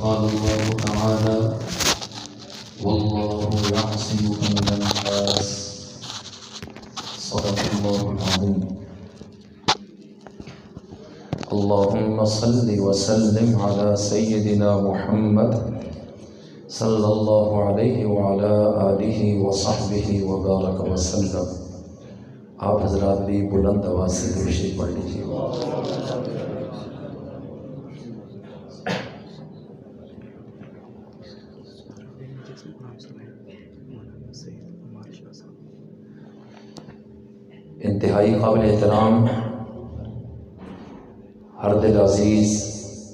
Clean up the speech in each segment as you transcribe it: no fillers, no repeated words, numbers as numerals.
وقال الله تعالى والله يعصمك من الناس صدق الله العظيم. اللهم صل وسلم على سيدنا محمد صلی اللہ علیہ وعلى آلہ وصحبہ وبارک وسلم. آپ حضرات بھی بلند آواز سے تشریف پڑھ لیجیے. انتہائی قابل احترام ہر دل عزیز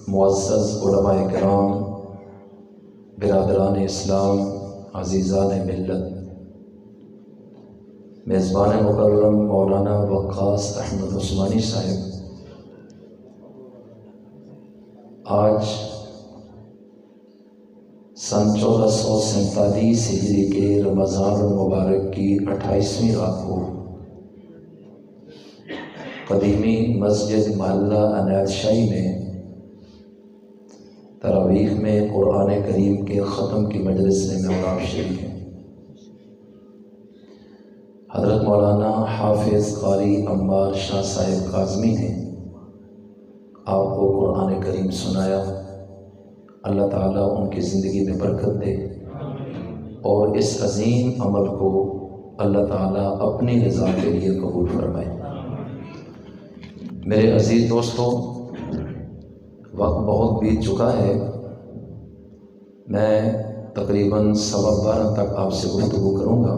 معزز علماء کرام، برادران اسلام، عزیزان ملت، میزبان مکرم مولانا وقاص احمد عثمانی صاحب، آج سن 1447 ہجری کے رمضان المبارک کی 28ویں رات کو قدیمی مسجد محلہ عنایت شاہی میں تراویح میں قرآن کریم کے ختم کی مجلس میں آپ شریک ہیں. حضرت مولانا حافظ قاری عمار شاہ صاحب کاظمی نے آپ کو قرآن کریم سنایا. اللہ تعالیٰ ان کی زندگی میں برکت دے اور اس عظیم عمل کو اللہ تعالیٰ اپنی رضا کے لیے قبول فرمائے. میرے عزیز دوستوں، وقت بہت بیت چکا ہے. میں تقریباً 12:15 تک آپ سے گفتگو کروں گا.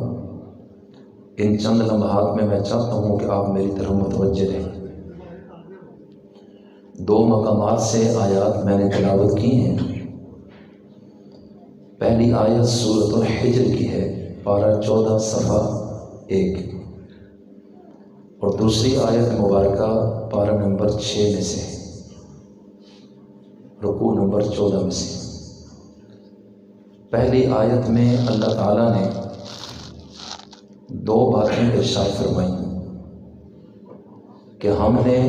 ان چند لمحات میں چاہتا ہوں کہ آپ میری طرف متوجہ رہیں. 2 مقامات سے آیات میں نے تلاوت کی ہیں. پہلی آیت سورۃ الحجر کی ہے، پارہ 14 صفحہ 1، اور دوسری آیت مبارکہ پارہ نمبر 6 میں سے، رکوع نمبر 14 میں سے. پہلی آیت میں اللہ تعالیٰ نے 2 باتیں ارشاد فرمائیں کہ ہم نے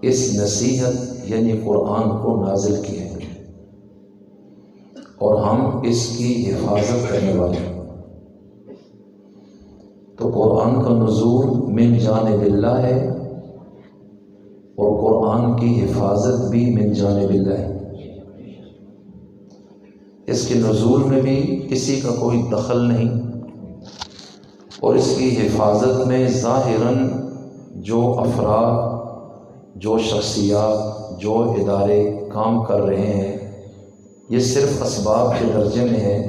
اس نصیحت یعنی قرآن کو نازل کیا ہے اور ہم اس کی حفاظت کرنے والے ہیں. تو قرآن کا نزول من جانب اللہ ہے اور قرآن کی حفاظت بھی من جانب اللہ ہے. اس کے نزول میں بھی کسی کا کوئی دخل نہیں، اور اس کی حفاظت میں ظاہراً جو افراد، جو شخصیات، جو ادارے کام کر رہے ہیں، یہ صرف اسباب کے درجے میں ہے.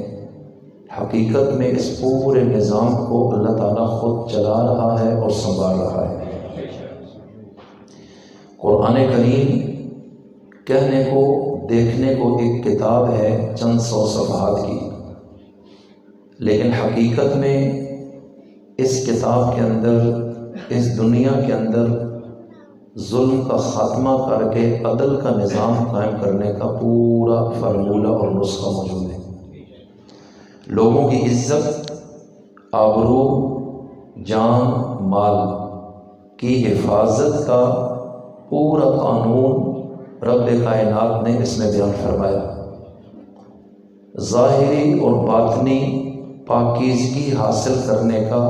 حقیقت میں اس پورے نظام کو اللہ تعالیٰ خود چلا رہا ہے اور سنبھال رہا ہے. قرآن کریم کہنے کو دیکھنے کو ایک کتاب ہے چند 100 صفحات کی، لیکن حقیقت میں اس کتاب کے اندر، اس دنیا کے اندر ظلم کا خاتمہ کر کے عدل کا نظام قائم کرنے کا پورا فارمولہ اور نسخہ موجود ہے. لوگوں کی عزت، آبرو، جان، مال کی حفاظت کا پورا قانون رب کائنات نے اس میں بیان فرمایا. ظاہری اور باطنی پاکیزگی حاصل کرنے کا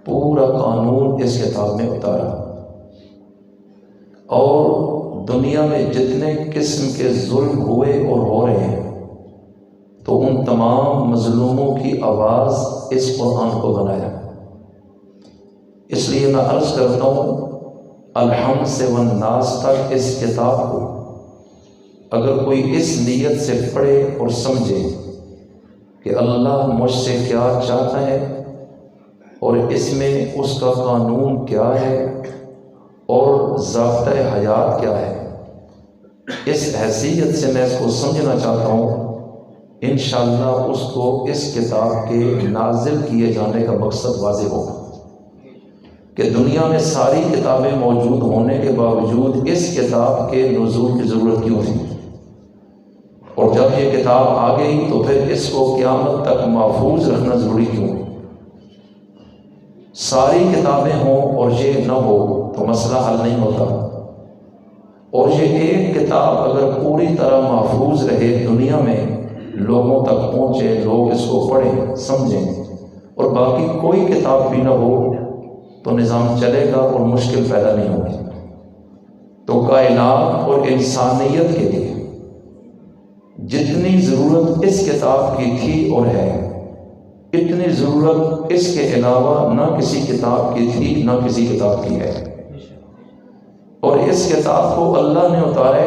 پورا قانون اس کتاب میں اتارا، اور دنیا میں جتنے قسم کے ظلم ہوئے اور ہو رہے ہیں تو ان تمام مظلوموں کی آواز اس قرآن کو بنایا. اس لیے میں عرض کرتا ہوں، الحمد سے والناس تک اس کتاب کو اگر کوئی اس نیت سے پڑھے اور سمجھے کہ اللہ مجھ سے کیا چاہتا ہے اور اس میں اس کا قانون کیا ہے اور ضابطۂ حیات کیا ہے، اس حیثیت سے میں اس کو سمجھنا چاہتا ہوں، انشاءاللہ اس کو اس کتاب کے نازل کیے جانے کا مقصد واضح ہوگا کہ دنیا میں ساری کتابیں موجود ہونے کے باوجود اس کتاب کے نزول کی ضرورت کیوں تھی، اور جب یہ کتاب آ گئی تو پھر اس کو قیامت تک محفوظ رکھنا ضروری کیوں ہے. ساری کتابیں ہوں اور یہ نہ ہو تو مسئلہ حل نہیں ہوتا. اور یہ ایک کتاب اگر پوری طرح محفوظ رہے دنیا میں، لوگوں تک پہنچے، لوگ اس کو پڑھیں سمجھیں، اور باقی کوئی کتاب بھی نہ ہو تو نظام چلے گا اور مشکل پیدا نہیں ہوگی۔ تو کائنات اور انسانیت کے لیے جتنی ضرورت اس کتاب کی تھی اور ہے، اتنی ضرورت اس کے علاوہ نہ کسی کتاب کی تھی نہ کسی کتاب کی ہے۔ اور اس کتاب کو اللہ نے اتارا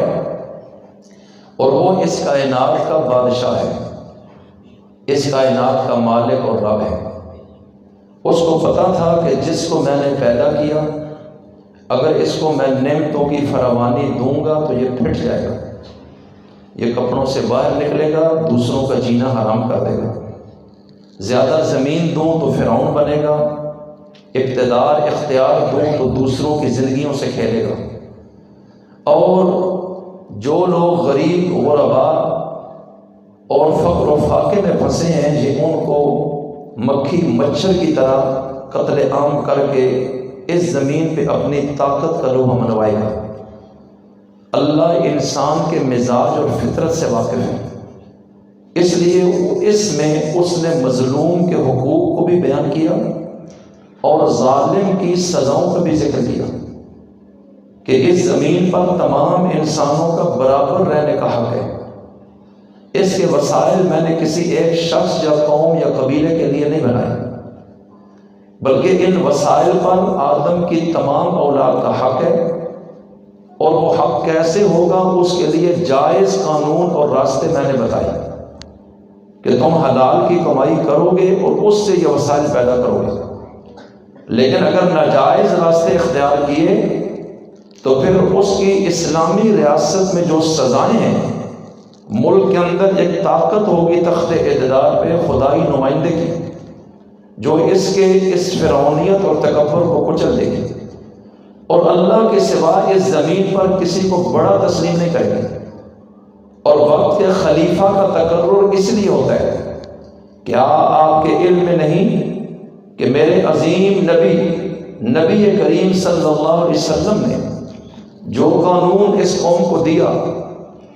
اور وہ اس کائنات کا بادشاہ ہے، اس کائنات کا مالک اور رب ہے۔ اس کو پتا تھا کہ جس کو میں نے پیدا کیا، اگر اس کو میں نعمتوں کی فراوانی دوں گا تو یہ پھٹ جائے گا، یہ کپڑوں سے باہر نکلے گا، دوسروں کا جینا حرام کر دے گا۔ زیادہ زمین دوں تو فرعون بنے گا، اقتدار اختیار دوں تو دوسروں کی زندگیوں سے کھیلے گا۔ اور جو لوگ غریب غربا اور فقر و فاقے میں پھنسے ہیں، یہ ان کو مکھی مچھر کی طرح قتل عام کر کے اس زمین پہ اپنی طاقت کا لوبہ منوائے گا۔ اللہ انسان کے مزاج اور فطرت سے واقف ہے، اس لیے اس میں اس نے مظلوم کے حقوق کو بھی بیان کیا اور ظالم کی سزاؤں کا بھی ذکر کیا کہ اس زمین پر تمام انسانوں کا برابر رہنے کا حق ہے۔ اس کے وسائل میں نے کسی ایک شخص یا قوم یا قبیلے کے لیے نہیں بنائے، بلکہ ان وسائل پر آدم کی تمام اولاد کا حق ہے، اور وہ حق کیسے ہوگا اس کے لیے جائز قانون اور راستے میں نے بتائے کہ تم حلال کی کمائی کرو گے اور اس سے یہ وسائل پیدا کرو گے، لیکن اگر ناجائز راستے اختیار کیے تو پھر اس کی اسلامی ریاست میں جو سزائیں ہیں، ملک کے اندر ایک طاقت ہوگی تخت اقتدار پہ خدائی نمائندے کی، جو اس کے اس فرعونیت اور تکبر کو کچل دے گی، اور اللہ کے سوا اس زمین پر کسی کو بڑا تسلیم نہیں کرے گی۔ اور وقت کے خلیفہ کا تقرر اس لیے ہوتا ہے، کیا آپ کے علم میں نہیں کہ میرے عظیم نبی کریم صلی اللہ علیہ وسلم نے جو قانون اس قوم کو دیا،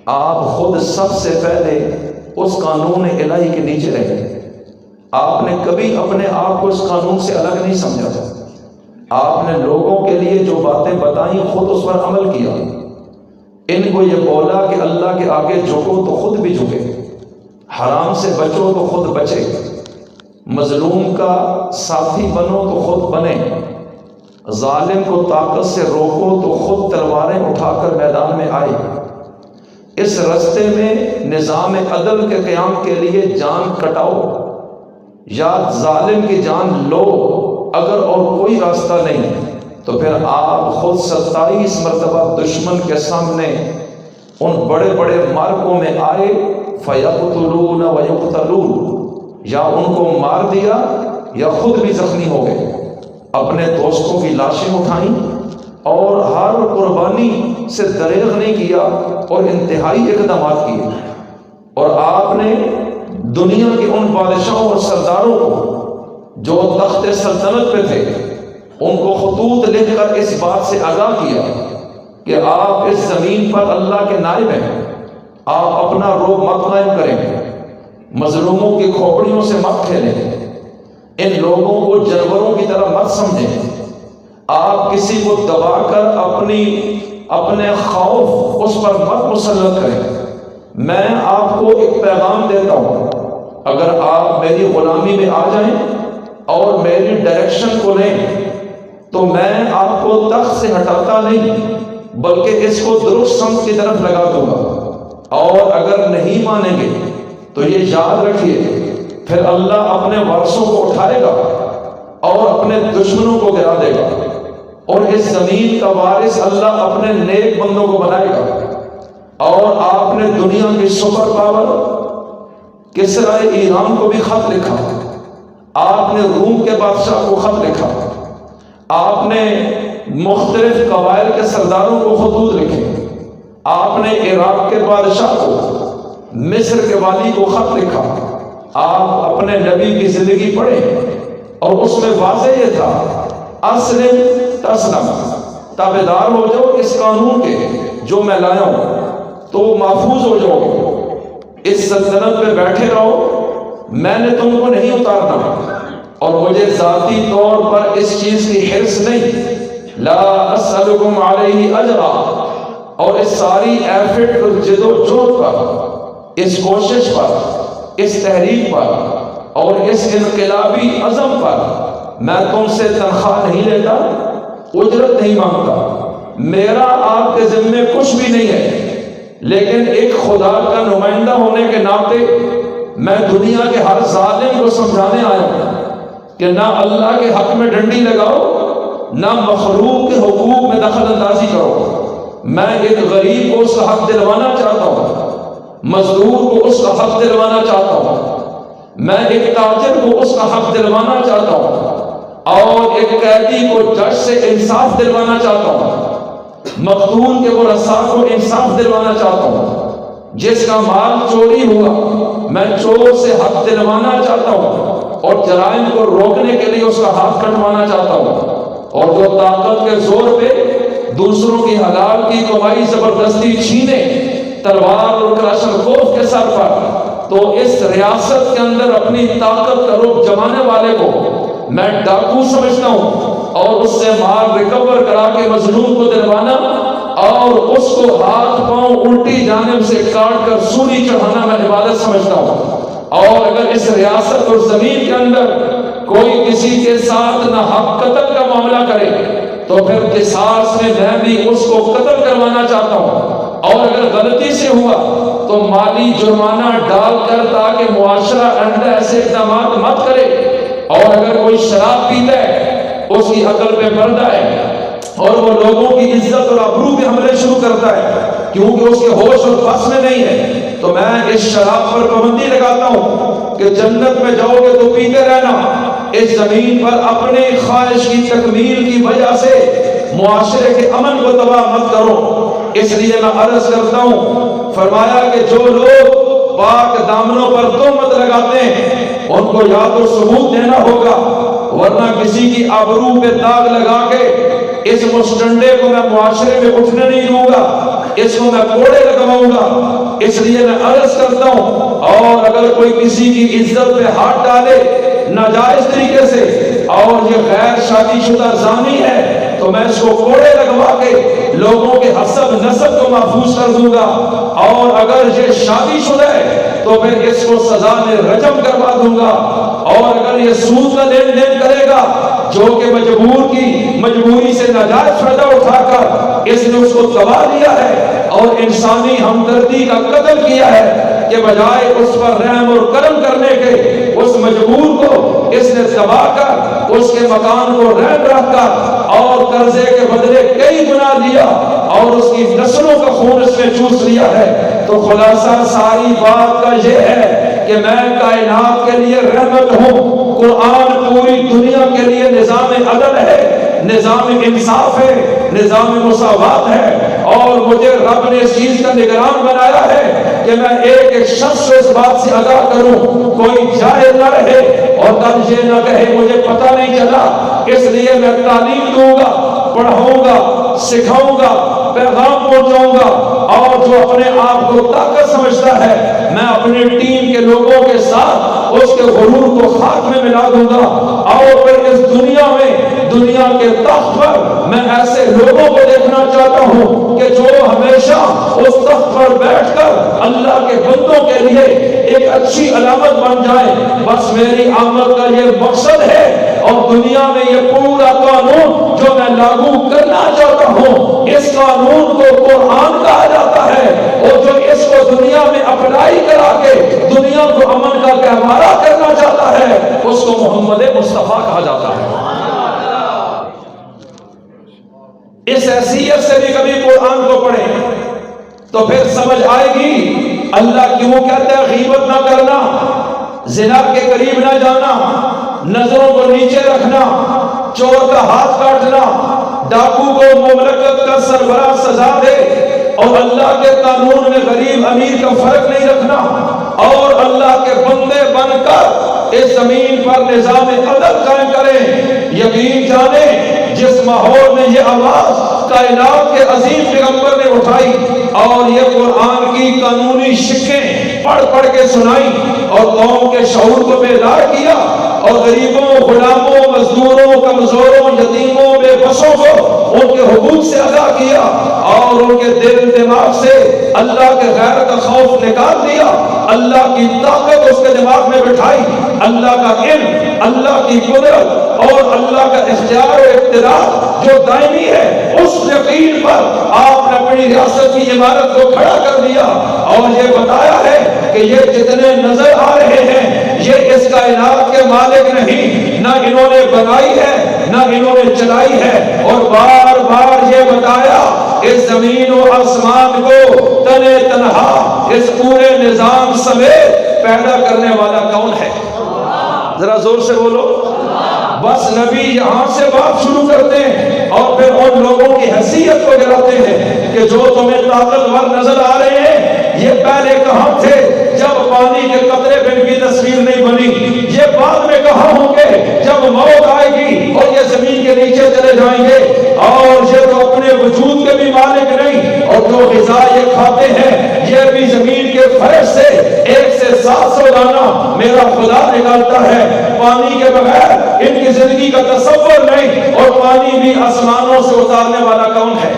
آپ خود سب سے پہلے اس قانون الہی کے نیچے رہے۔ آپ نے کبھی اپنے آپ کو اس قانون سے الگ نہیں سمجھا تھا، آپ نے لوگوں کے لیے جو باتیں بتائیں خود اس پر عمل کیا۔ ان کو یہ بولا کہ اللہ کے آگے جھکو تو خود بھی جھکے، حرام سے بچو تو خود بچے، مظلوم کا ساتھی بنو تو خود بنے، ظالم کو طاقت سے روکو تو خود تلواریں اٹھا کر میدان میں آئے۔ اس رستے میں نظام عدل کے قیام کے لیے جان کٹاؤ یا ظالم کی جان لو، اگر اور کوئی راستہ نہیں تو پھر آپ خود 27 مرتبہ دشمن کے سامنے ان بڑے بڑے مارکوں میں آئے، فَيَقْتُلُونَ وَيُقْتَلُونَ، یا ان کو مار دیا یا خود بھی زخمی ہو گئے، اپنے دوستوں کی لاشیں اٹھائیں اور ہر قربانی سے دریغ نہیں کیا اور انتہائی اقدامات کیے۔ اور آپ نے دنیا کے ان بادشاہوں اور سرداروں کو جو تخت سلطنت پہ تھے، ان کو خطوط لکھ کر اس بات سے آگاہ کیا کہ آپ اس زمین پر اللہ کے نائب ہیں، آپ اپنا رعب مت قائم کریں، مظلوموں کی کھوپڑیوں سے مت کھیلیں، ان لوگوں کو جانوروں کی طرح مت سمجھیں، آپ کسی کو دبا کر اپنے خوف اس پر مت مسلط کریں۔ میں آپ کو ایک پیغام دیتا ہوں، اگر آپ میری غلامی میں آ جائیں اور میری ڈائریکشن کو لیں تو میں آپ کو تخت سے ہٹاتا نہیں بلکہ اس کو درست سمت کی طرف لگا دوں گا، اور اگر نہیں مانیں گے تو یہ یاد رکھیے پھر اللہ اپنے وارثوں کو اٹھائے گا اور اپنے دشمنوں کو گرا دے گا، اور اس زمین کا وارث اللہ اپنے نیک بندوں کو بنائے گا۔ اور آپ نے دنیا کی سپر پاور کسرا ایران کو بھی خط لکھا، آپ نے روم کے بادشاہ کو خط لکھا، آپ نے مختلف قبائل کے سرداروں کو خطوط لکھے، آپ نے عراق کے بادشاہ کو، مصر کے والی کو خط لکھا۔ آپ اپنے نبی کی زندگی پڑھیں اور اس میں واضح یہ تھا، اسلم تسلم، تابعدار ہو جاؤ اس قانون کے جو میں لایا ہوں تو محفوظ ہو جاؤ گے، اس سلطنت پہ بیٹھے رہو، میں نے تم کو نہیں اتارنا، اور مجھے ذاتی طور پر اس چیز کی حرص نہیں، لا اسألکم علیہ اجرا، اور اس ساری ایفٹ اور جد و جہد پر، اس کوشش پر، اس تحریک پر اور اس انقلابی عزم پر میں تم سے تنخواہ نہیں لیتا، اجرت نہیں مانگتا، میرا آپ کے ذمے کچھ بھی نہیں ہے، لیکن ایک خدا کا نمائندہ ہونے کے ناطے میں دنیا کے ہر ظالم کو سمجھانے آیا ہوں کہ نہ اللہ کے حق میں ڈنڈی لگاؤ، نہ مخلوق کے حقوق میں دخل اندازی کرو۔ میں ایک غریب کو اس کا حق دلوانا چاہتا ہوں، مزدور کو اس کا حق دلوانا چاہتا ہوں، میں ایک تاجر کو اس کا حق دلوانا چاہتا ہوں، اور ایک قیدی کو جج سے انصاف دلوانا چاہتا ہوں، مقتول کے ورثاء کو انصاف دلوانا چاہتا ہوں، جس کا مال چوری ہوا میں چور سے حق دلوانا چاہتا ہوں، اور جرائم کو روکنے کے لیے اس کا ہاتھ کٹوانا چاہتا ہوں، اور جو طاقت کے زور پہ دوسروں کی حلال کی کمائی زبردستی چھینے تلوار اور کلاشنکوف کے سر پر، تو اس ریاست کے اندر اپنی طاقت کا رخ جمانے والے کو میں ڈاکو سمجھتا ہوں، اور اس سے مال ریکور کرا کے مظلوم کو دلوانا اور اس کو ہاتھ پاؤں الٹی جانب سے کاٹ کر سولی چڑھانا میں عبادت سمجھتا ہوں۔ اور اگر اس ریاست اور زمین کے اندر کوئی کسی کے ساتھ نہ حق قتل کا معاملہ کرے تو پھر قصاص میں بھی اس کو قتل کروانا چاہتا ہوں، اور اگر غلطی سے ہوا تو مالی جرمانہ ڈال کر تاکہ معاشرہ آئندہ ایسے اقدامات مت کرے۔ اور اگر کوئی شراب پیتا ہے، اس کی عقل پہ پردہ ہے اور وہ لوگوں کی عزت اور آبرو پہ حملے شروع کرتا ہے کیونکہ اس کے ہوش اور بس میں نہیں ہے، تو میں اس شراب پر پابندی لگاتا ہوں کہ جنت میں جاؤ گے تو پیتے رہنا، اس زمین پر اپنے خواہش کی تکمیل کی وجہ سے معاشرے کے امن کو تباہ مت کرو۔ اس لیے میں عرض کرتا ہوں، فرمایا کہ جو لوگ پاک دامنوں پر تہمت لگاتے ہیں ان کو یا تو ثبوت دینا ہوگا، ورنہ کسی کی آبرو پہ داغ لگا کے اس مستنڈے کو میں معاشرے میں اٹھنے نہیں دوں گا، اس کو میں کوڑے لگواؤں گا۔ اس لیے میں عرض کرتا ہوں، اور اگر کوئی کسی کی عزت پہ ہاتھ ڈالے ناجائز طریقے سے اور یہ غیر شادی شدہ زانی ہے تو میں اس کو کوڑے لگوا کے لوگوں کے حسب نسب کو محفوظ کر دوں گا، اور اگر یہ شادی شدہ ہے تو پھر اس کو سزا میں رجم کروا دوں گا، اور اگر یہ سود کا لین دین کرے گا جو کہ مجبوری سے ناجائز فائدہ اٹھا کر اس نے اس کو تباہ دیا ہے اور انسانی ہمدردی کا قتل کیا ہے، کہ بجائے اس پر رحم اور کرم کرنے کے اس مجبور کو اس نے تباہ کر اس کے مکان کو رحم رکھ کر اور قرضے کے بدلے کئی گنا دیا اور اس کی نسلوں کا خون اس نے چوس لیا ہے۔ تو خلاصہ ساری بات کا یہ ہے کہ میں کائنات کے لیے رحمت ہوں، قرآن پوری دنیا کے لیے نظام عدل ہے، نظام انصاف ہے، نظام مساوات ہے، اور مجھے رب نے اس چیز کا نگران بنایا ہے کہ میں ایک ایک شخص اس بات سے آگاہ کروں، کوئی جاہل نہ رہے اور کل یہ نہ کہے مجھے پتہ نہیں چلا۔ اس لیے میں تعلیم دوں گا، پڑھاؤں گا، سکھاؤں گا، پیغام پہنچاؤں گا، اور جو اپنے آپ کو طاقت سمجھتا ہے میں اپنی ٹیم کے لوگوں کے ساتھ اس کے غرور کو خاک میں ملا دوں گا، اور پھر اس دنیا میں دنیا کے تخت پر میں ایسے لوگوں کو دیکھنا چاہتا ہوں کہ جو ہمیشہ اس تخت پر بیٹھ کر اللہ کے بندوں کے لیے ایک اچھی علامت بن جائے۔ بس میری آمد کا یہ مقصد ہے، اور دنیا میں یہ پورا قانون جو میں لاگو کرنا چاہتا ہوں، اس قانون کو قرآن کہا جاتا ہے، اور جو اس کو دنیا میں اپلائی کرا کے دنیا کو امن کا گہوارہ کرنا چاہتا ہے اس کو محمد مصطفیٰ کہا جاتا ہے۔ اس حیثیت سے بھی کبھی قرآن کو پڑھیں تو پھر سمجھ آئے گی اللہ کیوں کہتا ہے غیبت نہ کرنا، زنا کے قریب نہ جانا، نظروں کو نیچے رکھنا، چور کا ہاتھ کاٹنا، ڈاکو کو مملکت کا سربراہ سزا دے، اور اللہ کے قانون میں غریب امیر کا فرق نہیں رکھنا، اور اللہ کے بندے بن کر اس زمین پر نظام عدل قائم کریں۔ یقین جانیں جس ماحول میں یہ آواز کائنات کے عظیم پیغمبر نے اٹھائی اور یہ قرآن کی قانونی شکیں پڑھ پڑھ کے سنائی اور قوم کے شعور کو بیدار کیا اور غریبوں، غلاموں، مزدوروں، کمزوروں، یتیموں، بے بسوں کو ان کے حقوق سے آگاہ کیا اور ان کے دل دماغ سے اللہ کے غیر کا خوف نکال دیا، اللہ کی طاقت اس کے دماغ میں بٹھائی، اللہ کا علم، اللہ کی قدرت اور اللہ کا اختیار و اقتدار جو دائمی ہے، اس یقین پر آپ نے اپنی ریاست کی عمارت کو کھڑا کر دیا اور یہ بتایا ہے کہ یہ جتنے نظر آ رہے ہیں یہ اس کائنات کے مالک نہیں، نہ انہوں نے بنائی ہے نہ انہوں نے چلائی ہے، اور بار بار یہ بتایا اس زمین و آسمان کو تنے تنہا اس پورے نظام سمیت پیدا کرنے والا کون ہے؟ ذرا زور سے بولو۔ بس نبی یہاں سے بات شروع کرتے ہیں اور پھر ان لوگوں کی حیثیت کو گراتے ہیں کہ جو تمہیں طاقتور نظر آ رہے ہیں یہ پہلے کہاں تھے جب پانی کے قطرے پہ ان کی تصویر نہیں بنی، یہ بعد میں کہاں ہوں گے جب موت آئے گی اور یہ زمین کے نیچے چلے جائیں گے، اور یہ تو اپنے وجود کے بھی مالک نہیں، اور جو غذا یہ کھاتے ہیں یہ بھی زمین کے فرش سے 1 سے 700 دانہ میرا خدا نکالتا ہے، پانی کے بغیر ان کی زندگی کا تصور نہیں، اور پانی بھی آسمانوں سے اتارنے والا کون ہے؟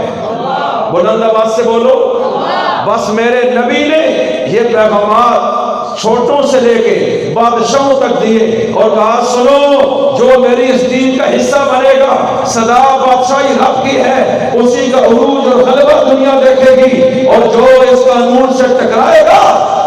بلند آواز سے بولو۔ بس میرے نبی نے یہ پیغامات چھوٹوں سے لے کے بادشاہوں تک دیے اور کہا سنو جو میری اس دین کا حصہ بنے گا، صدا بادشاہی رب کی ہے، اسی کا عروج اور غلبہ دنیا دیکھے گی، اور جو اس قانون سے ٹکرائے گا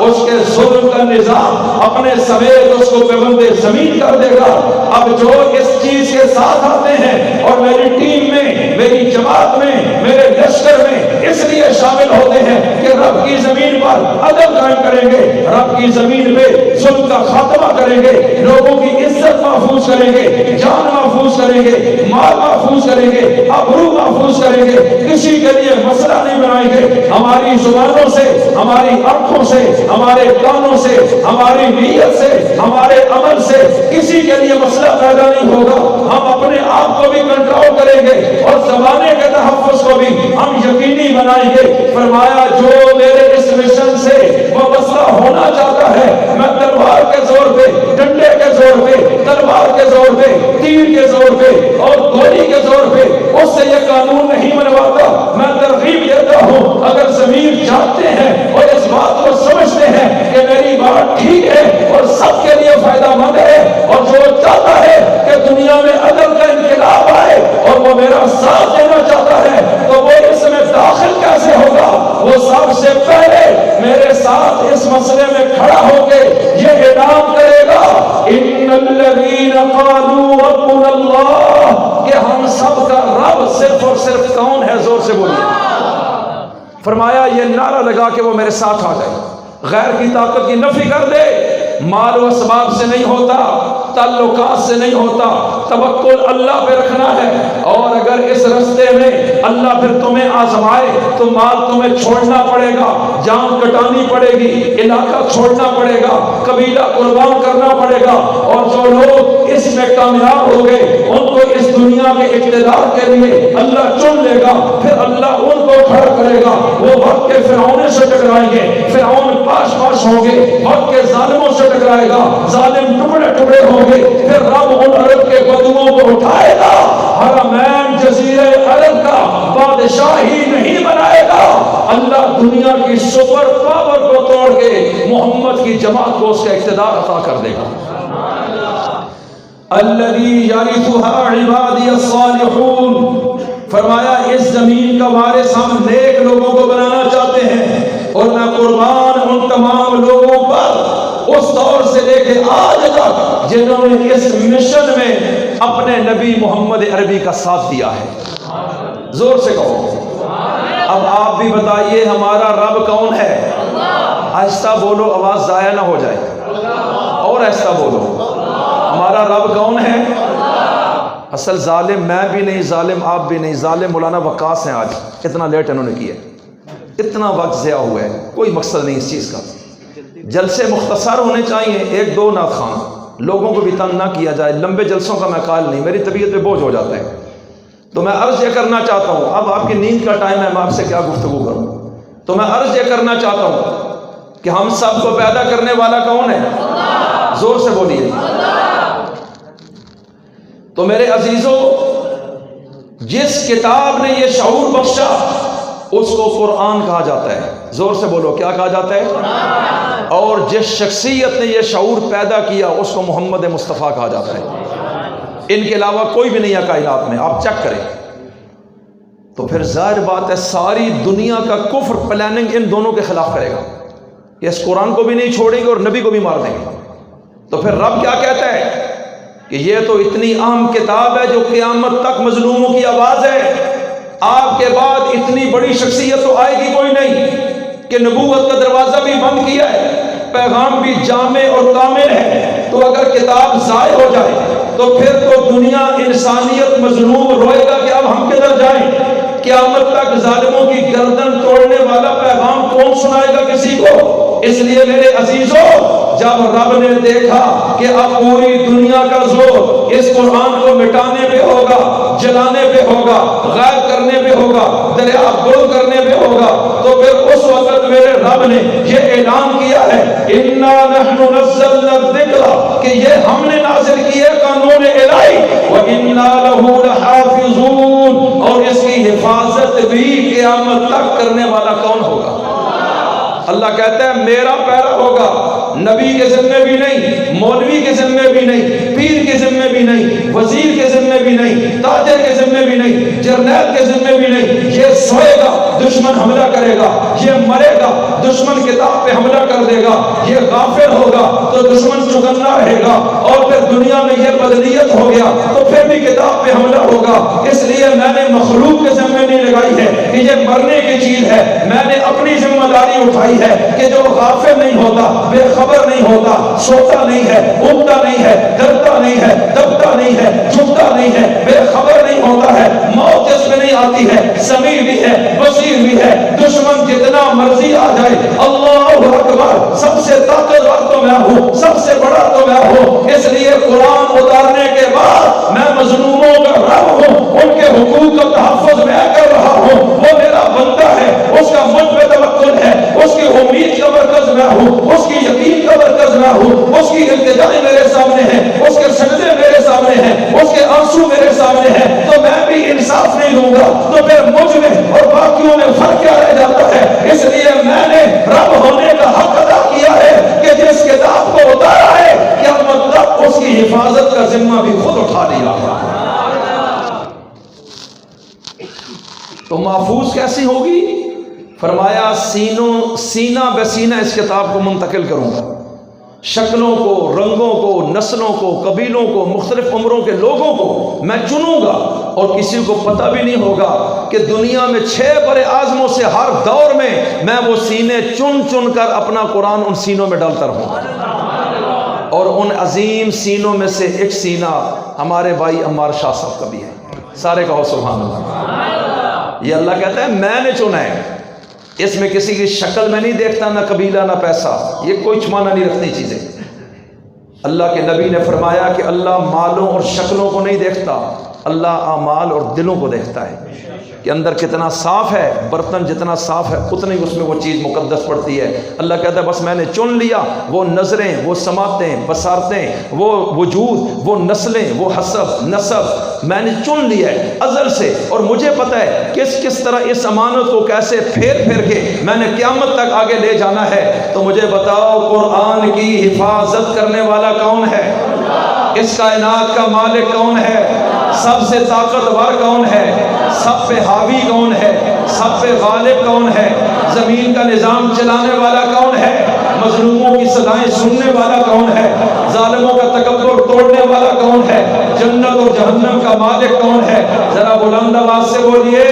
اس کے ظلم کا نظام اپنے سمیت اس کو پیوندے زمین کر دے گا۔ اب جو اس چیز کے ساتھ آتے ہیں اور میری ٹیم میں، میری جماعت میں، میرے لشکر میں اس لیے شامل ہوتے ہیں کہ رب کی زمین پر عدل قائم کریں گے، رب کی زمین پہ ظلم کا خاتمہ کریں گے، لوگوں کی عزت محفوظ کریں گے، جان محفوظ کریں گے، مال محفوظ کریں گے، آبرو محفوظ کریں گے، کسی کے لیے مسئلہ نہیں بنائیں گے، ہماری زبانوں سے، ہماری آنکھوں سے، ہمارے کانوں سے، ہماری نیت سے، ہمارے عمل سے کسی کے لیے مسئلہ پیدا نہیں ہوگا، ہم اپنے آپ کو بھی کنٹرول کریں گے اور زمانے کے تحفظ کو بھی ہم یقینی بنائیں گے۔ فرمایا جو میرے اس مشن سے وابستہ ہونا چاہتا ہے، میں تلوار کے زور پہ، ڈنڈے کے زور پہ، تلوار کے زور پہ، تیر کے زور پہ اور گولی کے زور پہ اس سے یہ قانون نہیں منواتا، میں ترغیب دیتا ہوں اگر ضمیر جانتے ہیں اور اس بات کو سمجھتے ہیں کہ میری بات ٹھیک ہے اور سب کے لیے فائدہ مند ہے، اور جو چاہتا ہے کہ دنیا میں عدل کا انقلاب آئے اور وہ میرا ساتھ دینا چاہتا ہے تو وہ اس میں داخل کیسے ہوگا؟ وہ سب سے پہلے میرے ساتھ اس مسئلے میں کھڑا ہو کے یہ اعلان کرے گا ان الذین قالوا ربنا اللہ، کہ ہم سب کا رب صرف اور صرف کون ہے؟ زور سے بولیے۔ فرمایا یہ نعرہ لگا کہ وہ میرے ساتھ آ جائے، غیر کی طاقت کی نفی کر دے، مال و اسباب سے نہیں ہوتا، تعلقات سے نہیں ہوتا، توکل اللہ پہ رکھنا ہے، اور اگر اس رستے میں اللہ پھر تمہیں آزمائے تو مال تمہیں چھوڑنا پڑے گا، جان کٹانی پڑے گی، علاقہ چھوڑنا پڑے گا، قبیلہ قربان کرنا پڑے گا، اور جو لوگ اس میں کامیاب ہو گئے ان کو اس دنیا کے اقتدار کے لیے اللہ چن لے گا، پھر اللہ ان کو کھڑا کرے گا، وہ وقت کے فرعون سے ٹکرائیں گے، فرعون پاش پاش ہوں گے، وقت کے ظالموں سے ٹکرائے گا، ظالم ٹکڑے ٹکڑے ہوں گے، پھر رب ان عرب کے بدوؤں کو اٹھائے گا، حرمین جزیرے عرب کا بادشاہ ہی نہیں بنائے گا، اللہ دنیا کی سپر پاور کو توڑ کے محمد کی جماعت کو اس کا اقتدار عطا کر دے گا۔ الذی یرثها عبادی الصالحون، فرمایا اس زمین کا وارث ہم نیک لوگوں کو بنانا چاہتے ہیں، اور میں قربان ان تمام لوگوں پر اس دور سے لے کے آج تک جنہوں نے اس مشن میں اپنے نبی محمد عربی کا ساتھ دیا ہے۔ زور سے کہو۔ اب آپ بھی بتائیے ہمارا رب کون ہے؟ آہستہ بولو، آواز ضائع نہ ہو جائے، اور آہستہ بولو۔ ہمارا رب کون ہے؟ اصل ظالم میں بھی نہیں، ظالم آپ بھی نہیں، ظالم مولانا وقاص ہیں۔ آج اتنا لیٹ انہوں نے کیا، اتنا وقت ضیاع ہوا ہے، کوئی مقصد نہیں اس چیز کا۔ جلسے مختصر ہونے چاہیے، 1-2 نعت خوان، لوگوں کو بھی تنگ نہ کیا جائے، لمبے جلسوں کا میں قائل نہیں، میری طبیعت پہ بوجھ ہو جاتا ہے۔ تو میں عرض یہ کرنا چاہتا ہوں، اب آپ کی نیند کا ٹائم ہے، میں آپ سے کیا گفتگو کروں، تو میں عرض یہ کرنا چاہتا ہوں کہ ہم سب کو پیدا کرنے والا کون ہے؟ زور سے بولیے۔ تو میرے عزیزوں، جس کتاب نے یہ شعور بخشا اس کو قرآن کہا جاتا ہے، زور سے بولو، کیا کہا جاتا ہے؟ اور جس شخصیت نے یہ شعور پیدا کیا اس کو محمد مصطفیٰ کہا جاتا ہے۔ ان کے علاوہ کوئی بھی نہیں ہے کائنات میں، آپ چیک کریں۔ تو پھر ظاہر بات ہے ساری دنیا کا کفر پلاننگ ان دونوں کے خلاف کرے گا، اس قرآن کو بھی نہیں چھوڑیں گے اور نبی کو بھی مار دیں گے۔ تو پھر رب کیا کہتا ہے کہ یہ تو اتنی اہم کتاب ہے جو قیامت تک مظلوموں کی آواز ہے، آپ کے بعد اتنی بڑی شخصیت تو آئے گی کوئی نہیں کہ نبوت کا دروازہ بھی بند کیا ہے، پیغام بھی جامع اور کامل ہے، تو اگر کتاب ضائع ہو جائے تو پھر تو دنیا انسانیت مظلوم روئے گا کہ اب ہم کدھر جائیں۔ قیامت تک ظالموں کی گردن توڑنے والا پیغام کون سنائے گا کسی کو؟ اس لیے میرے عزیزوں، جب رب نے دیکھا کہ اب پوری دنیا کا زور اس قرآن کو مٹانے پہ ہوگا، جلانے پہ ہوگا، غائب کرنے پہ ہوگا، دریا گل کرنے پہ ہوگا، تو پھر اس وقت میرے رب نے یہ اعلان کیا ہے اِنَّا نَحْنُ نَزَّلْنَا الذِّكْرَ، کہ یہ ہم نے نازل کی ہے قانون الہی، وَإِنَّا لَهُ لَحَافِظُونَ، اور اس کی حفاظت بھی قیامت تک کرنے والا کون ہوگا؟ اللہ کہتا ہے میرا پیرا ہوگا، نبی کے ذمے بھی نہیں، مولوی کے ذمے بھی نہیں، پیر کے ذمے بھی نہیں، وزیر کے ذمے بھی نہیں، تاجر کے ذمے بھی نہیں، جرنیل کے ذمے بھی نہیں۔ یہ سوئے گا دشمن حملہ کرے گا، یہ مرے گا دشمن کتاب پہ حملہ کر دے گا، یہ غافل ہوگا تو دشمن چگنا رہے گا، اور پھر دنیا میں یہ بدلیت ہو گیا تو پھر بھی کتاب پہ حملہ ہوگا۔ اس لیے میں نے مخلوق کے ذمے نہیں لگائی ہے کہ یہ مرنے کی چیز ہے، میں نے اپنی ذمہ داری اٹھائی ہے کہ جو غافل نہیں ہوتا، بے خبر نہیں ہوتا، سوتا نہیں ہے، اٹھتا نہیں ہے، ڈرتا نہیں ہے، دبتا نہیں ہے، جھکتا نہیں ہے، بے خبر نہیں ہوتا ہے، موت اس میں نہیں آتی ہے، سمیع بھی ہے، بصیر بھی ہے، دشمن جتنا مرضی آ جائے، اللہ اکبر، سب سے طاقتور تو میں ہوں، سب سے بڑا تو میں ہوں۔ اس لیے قرآن اتارنے کے بعد میں مظلوموں کا رب ہوں، ان کے حقوق کا تحفظ میں کر رہا ہوں، وہ میرا بندہ ہے، اس کا مجھ پہ توکل ہے، اس کی امید کا مرکز میں ہوں، اس کی یقین کا مرکز میں ہوں، اس کی التجائی میرے سامنے ہے، اس کے سجدے میرے سامنے ہیں، اس کے آنسو میرے سامنے ہیں، تو میں بھی انصاف نہیں دوں گا تو پھر مجھ میں اور باقیوں میں فرق کیا رہ جاتا ہے؟ اس لیے میں نے رب ہونے کا حق ادا کیا ہے کہ جس کتاب کو اتارا ہے قیامت تک اس کی حفاظت کا ذمہ بھی خود اٹھا لیا۔ تو محفوظ کیسی ہوگی؟ فرمایا سینہ بہ سینہ اس کتاب کو منتقل کروں گا، شکلوں کو، رنگوں کو، نسلوں کو، قبیلوں کو، مختلف عمروں کے لوگوں کو میں چنوں گا، اور کسی کو پتہ بھی نہیں ہوگا کہ دنیا میں 6 بڑے اعظموں سے ہر دور میں وہ سینے چن چن کر اپنا قرآن ان سینوں میں ڈالتا رہوں، اور ان عظیم سینوں میں سے ایک سینہ ہمارے بھائی عمار شاہ صاحب کا بھی ہے۔ سارے کہو سبحان اللہ۔ یہ اللہ کہتا ہے میں نے چنا ہے، اس میں کسی کی شکل میں نہیں دیکھتا، نہ قبیلہ نہ پیسہ، یہ کوئی چھمانا نہیں رکھنی چیزیں۔ اللہ کے نبی نے فرمایا کہ اللہ مالوں اور شکلوں کو نہیں دیکھتا، اللہ اعمال اور دلوں کو دیکھتا ہے کہ اندر کتنا صاف ہے، برتن جتنا صاف ہے اتنی اس میں وہ چیز مقدس پڑتی ہے۔ اللہ کہتا ہے بس میں نے چن لیا، وہ نظریں، وہ سماعتیں، بصارتیں، وہ وجود، وہ نسلیں، وہ حسب نسب میں نے چن لیا ہے ازل سے، اور مجھے پتہ ہے کس طرح اس امانت کو کیسے پھیر کے میں نے قیامت تک آگے لے جانا ہے۔ تو مجھے بتاؤ قرآن کی حفاظت کرنے والا کون ہے؟ اس کائنات کا مالک کون ہے؟ سب سے طاقتور کون ہے؟ سب پہ حاوی کون ہے؟ سب پہ غالب کون ہے؟ زمین کا نظام چلانے والا کون ہے؟ مظلوموں کی صدائیں سننے والا کون ہے؟ ظالموں کا تکبر توڑنے والا کون ہے؟ جنت اور جہنم کا مالک کون ہے؟ ذرا بلند آواز سے بولیے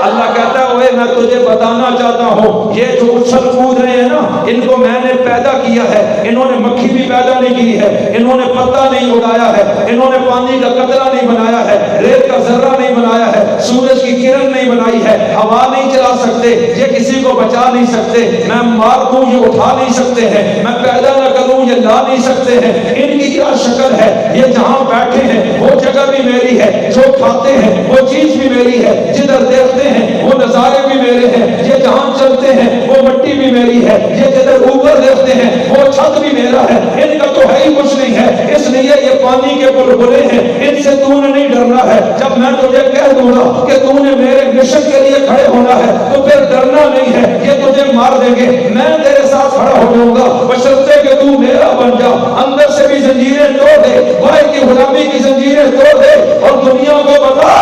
اللہ کہتا ہے اوے میں تجھے بتانا چاہتا ہوں یہ جو اچھل کود رہے ہیں نا ان کو میں نے پیدا کیا ہے، انہوں نے مکھی بھی پیدا نہیں کی ہے، انہوں نے پتا نہیں اڑایا ہے، انہوں نے پانی کا قطرہ نہیں بنایا ہے، ریت کا ذرہ نہیں بنایا ہے، سورج کی کرن نہیں بنائی ہے، ہوا نہیں چلا سکتے، یہ کسی کو بچا نہیں سکتے، میں مار دوں یہ اٹھا نہیں سکتے ہیں، میں پیدا نہ کروں یہ لا نہیں سکتے ہیں، ان کی کیا شکل ہے، یہ جہاں بیٹھے ہیں وہ جگہ بھی میری ہے، جو کھاتے ہیں وہ چیز بھی میری ہے، جدھر دیکھتے ہیں وہ نظارے بھی میرے ہیں، یہ جہاں چلتے ہیں وہ مٹی بھی میری ہے، یہ جدھر اوپر دیکھتے ہیں وہ چھت بھی میرا ہے، ان کا تو ہے ہی کچھ نہیں ہے، اس لیے یہ پانی کے بلبلے ہیں، ان سے تو نے نہیں ڈرنا ہے، جب میں تجھے کہہ دوں گا کہ تو نے میرے مشن کے لیے کھڑے ہونا ہے تو پھر ڈرنا نہیں ہے، یہ تجھے مار دیں گے، میں تیرے ساتھ کھڑا ہو جاؤں گا بشرطے کہ تو میرا بن جا، اندر سے بھی زنجیریں توڑ دے، بھائی کی غلامی کی زنجیریں توڑ دے اور دنیا کو بتا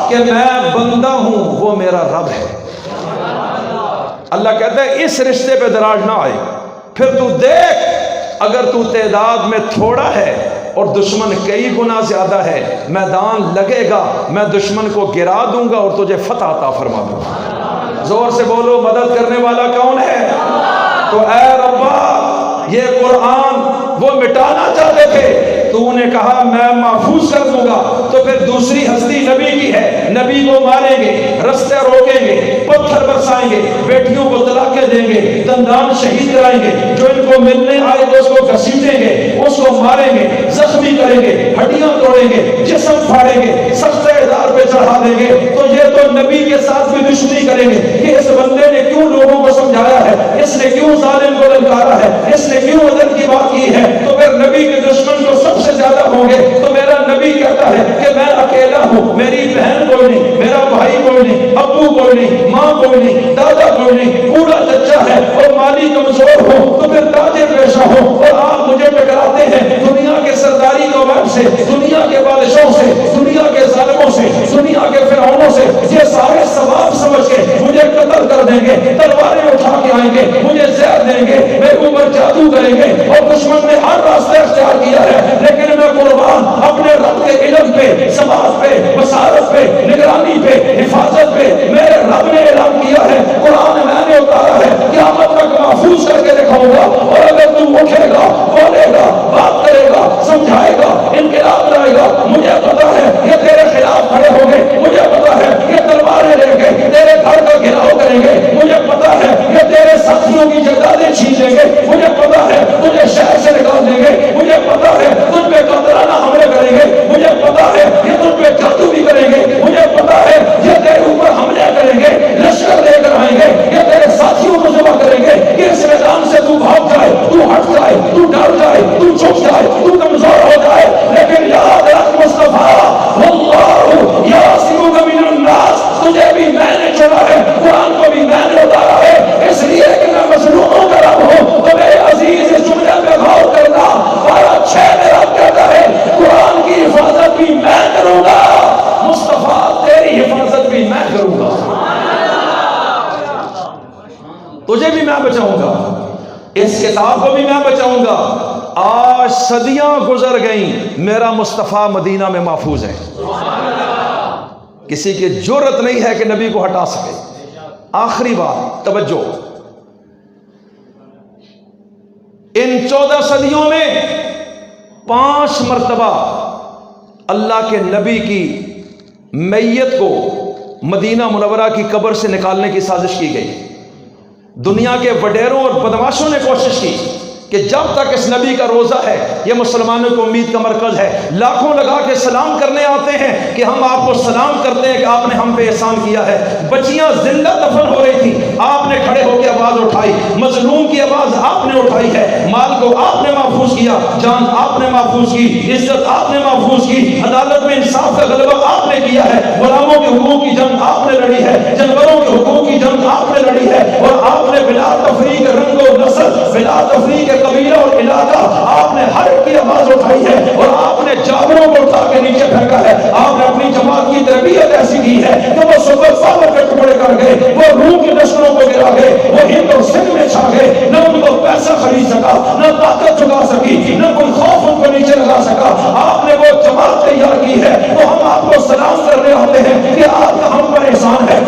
کہ میں بندہ ہوں وہ میرا رب ہے۔ اللہ کہتا ہے اس رشتے پہ دراز نہ آئے، پھر تو دیکھ اگر تو تعداد میں تھوڑا ہے اور دشمن کئی گنا زیادہ ہے، میدان لگے گا میں دشمن کو گرا دوں گا اور تجھے فتح عطا فرما دوں گا۔ زور سے بولو مدد کرنے والا کون ہے؟ تو اے ربا یہ قرآن وہ مٹانا چاہتے تھے، تو نے کہا میں محفوظ کر دوں گا، تو پھر دوسری ہستی نبی کی ہے، نبی کو ماریں گے، رستے روکیں گے، پتھر برسائیں گے، بیٹیوں کو طلاقیں دیں گے، دندان شہید کرائیں گے، جو ان کو ملنے آئے تو اس کو گھسیٹیں گے، اس کو ماریں گے، زخمی کریں گے، ہڈیاں توڑیں گے، جسم پھاڑیں گے، سخت ادار پہ چڑھا دیں گے، تو یہ تو نبی کے ساتھ بھی دشمنی کریں گے کہ اس بندے نے کیوں لوگوں کو سمجھایا ہے، اس نے کیوں ظالم کو للکارا ہے، اس نے کیوں عدل کی بات کی ہے، تو پھر نبی کے دشمن جو سب سے زیادہ ہوں گے، تو میرا نبی کہتا ہے کہ میں اکیلا ہوں، میری بہن کوئی نہیں، میرا بھائی کوئی نہیں، ابو کوئی نہیں، ماں کوئی نہیں، دادا کوئی نہیں، پورا چچا ہے اور مالی کمزور ہوں، تو پھر تاجر پیشہ ہوں اور آپ مجھے ٹکراتے ہیں دنیا کے سرداری قوم سے، دنیا کے بادشاہوں سے، دنیا کے ظالموں سے، دنیا کے فرعونوں سے، یہ سارے ثواب سمجھ کے مجھے قتل کر دیں گے، تلواریں اٹھا کے آئیں گے، مجھے زہر دیں گے، میرے اوپر جادو کریں گے، اور دشمن نے ہر راستہ اختیار کیا ہے، لیکن میں قربان اپنے رب کے علم پہ، سماعت پہ، بصارت پہ، نگرانی پہ، حفاظت پہ، میرے رب نے اعلان کیا ہے، قرآن میں نے اتارا ہے، قیامت تک محفوظ کر کے دکھاؤں گا، اور اگر تو اٹھے گا، بولے گا، بات کرے گا، سمجھائے گا، انقلاب لائے گا، مجھے پتا ہے یہ تیرے خلاف کھڑے ہوں گے، مجھے پتا ہے یہ تلواریں لے کے تیرے گھر کا گھیراؤ کریں گے، مجھے پتا ہے یہ تیرے ساتھیوں کی جائیدادیں چھین لیں گے، مجھے پتا ہے تجھے شہر سے نکال دیں گے، مجھے پتا ہے تجھ پہ قاتلانہ حملے کریں گے، مجھے پتا ہے یہ تجھ پہ جادو بھی کریں گے، مجھے پتا ہے یہ تیرے اوپر حملے کریں گے، لشکر لے کر آئیں گے، یہ تیرے ساتھیوں کو ذبح کریں گے کہ اس میدان سے تو بھاگ جائے، تو ہٹ جائے، تو ڈر جائے، تو چھپ جائے، تو کمزور ہو جائے، لیکن یاد رکھ مصطفیٰ واللہ یعصمک من الناس، تجھے بھی میں نے چنا ہے، قرآن کو بھی میں نے اتارا ہے، اس لیے کہ میں مظلوموں کا رب ہوں، تو میرے عزیز اس جملے پہ غور کرنا، پارہ 6 میں رب کہتا ہے قرآن کی حفاظت بھی میں کروں گا، مصطفیٰ تیری حفاظت بھی میں کروں گا، تجھے بھی میں بچاؤں گا، اس کتاب کو بھی میں بچاؤں گا۔ آج صدیاں گزر گئیں، میرا مصطفیٰ مدینہ میں محفوظ ہے، کسی کی جرت نہیں ہے کہ نبی کو ہٹا سکے۔ آخری بات توجہ، ان 14 صدیوں میں 5 مرتبہ اللہ کے نبی کی میت کو مدینہ منورہ کی قبر سے نکالنے کی سازش کی گئی۔ دنیا کے وڈیروں اور بدماشوں نے کوشش کی کہ جب تک اس نبی کا روزہ ہے یہ مسلمانوں کو امید کا مرکز ہے، لاکھوں لگا کے سلام کرنے آتے ہیں کہ ہم آپ کو سلام کرتے ہیں کہ آپ نے ہم پہ احسان کیا ہے۔ بچیاں زندہ دفن ہو رہی تھیں، آپ نے کھڑے ہو کے آواز اٹھائی، مظلوم کی آواز آپ نے اٹھائی ہے، مال کو آپ نے محفوظ کیا، جان آپ نے محفوظ کی، عزت آپ نے محفوظ کی، عدالت میں انصاف کا غلبہ آپ نے کیا ہے، غلاموں کے حقوق کی جنگ آپ نے لڑی ہے، جانوروں کے حقوق کی جنگ آپ نے لڑی ہے، اور آپ نے بلا تفریق رنگ و نسل، بلا تفریق قبیلہ اور علاقہ، آپ نے ہر ایک کی آواز اٹھائی ہے، اور آپ نے جابروں کو اٹھا کے نیچے پھینکا ہے۔ آپ نے اپنی جماعت کی تربیت ایسی کی ہے کہ وہ سپر پاور کے ٹکڑے کر گئے، وہ روم کے لشکروں کو گرا گئے، وہ ہند اور سندھ میں چھا گئے، نہ ان کو پیسہ خرید سکا، نہ طاقت چکا سکی، نہ کوئی خوف ان کو نیچے لگا سکا۔ آپ نے وہ جماعت تیار کی ہے، تو ہم آپ کو سلام کرنے آتے ہیں کہ آپ کا ہم پر احسان ہے۔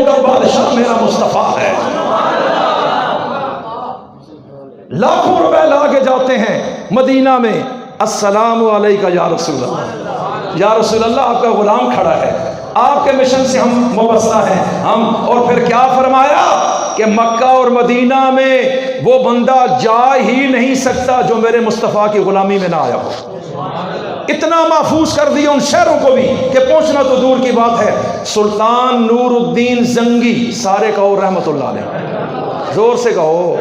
کا بادشاہ میرا مصطفیٰ ہے۔ لاکھوں روپے لا کے جاتے ہیں مدینہ میں، السلام علیکہ یا رسول اللہ، یا رسول اللہ آپ کا غلام کھڑا ہے، آپ کے مشن سے ہم وابستہ ہیں ہم۔ اور پھر کیا فرمایا کہ مکہ اور مدینہ میں وہ بندہ جا ہی نہیں سکتا جو میرے مصطفیٰ کی غلامی میں نہ آیا ہو۔ اتنا محفوظ کر دیا ان شہروں کو بھی کہ پہنچنا تو دور کی بات ہے۔ سلطان نور الدین زنگی، سارے کہو رحمت اللہ علیہ، زور سے کہو۔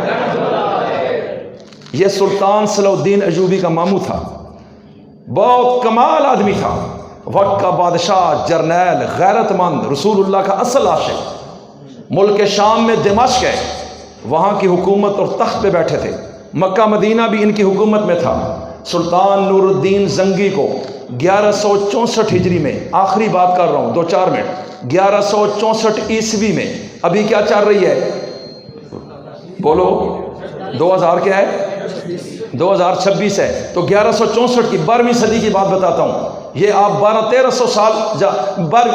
یہ سلطان صلاح الدین ایوبی کا ماموں تھا، بہت کمال آدمی تھا، وقت کا بادشاہ، جرنیل، غیرت مند، رسول اللہ کا اصل عاشق۔ ملک شام میں دمشق ہے، وہاں کی حکومت اور تخت پہ بیٹھے تھے، مکہ مدینہ بھی ان کی حکومت میں تھا۔ سلطان نور الدین زنگی کو 1164 ہجری میں، آخری بات کر رہا ہوں 2-4 منٹ، 1164 عیسوی میں، ابھی کیا چل رہی ہے بولو، 2000 کیا ہے، 2026 ہے، تو 1164 کی 12ویں صدی کی بات بتاتا ہوں۔ یہ آپ 1200-1300 سال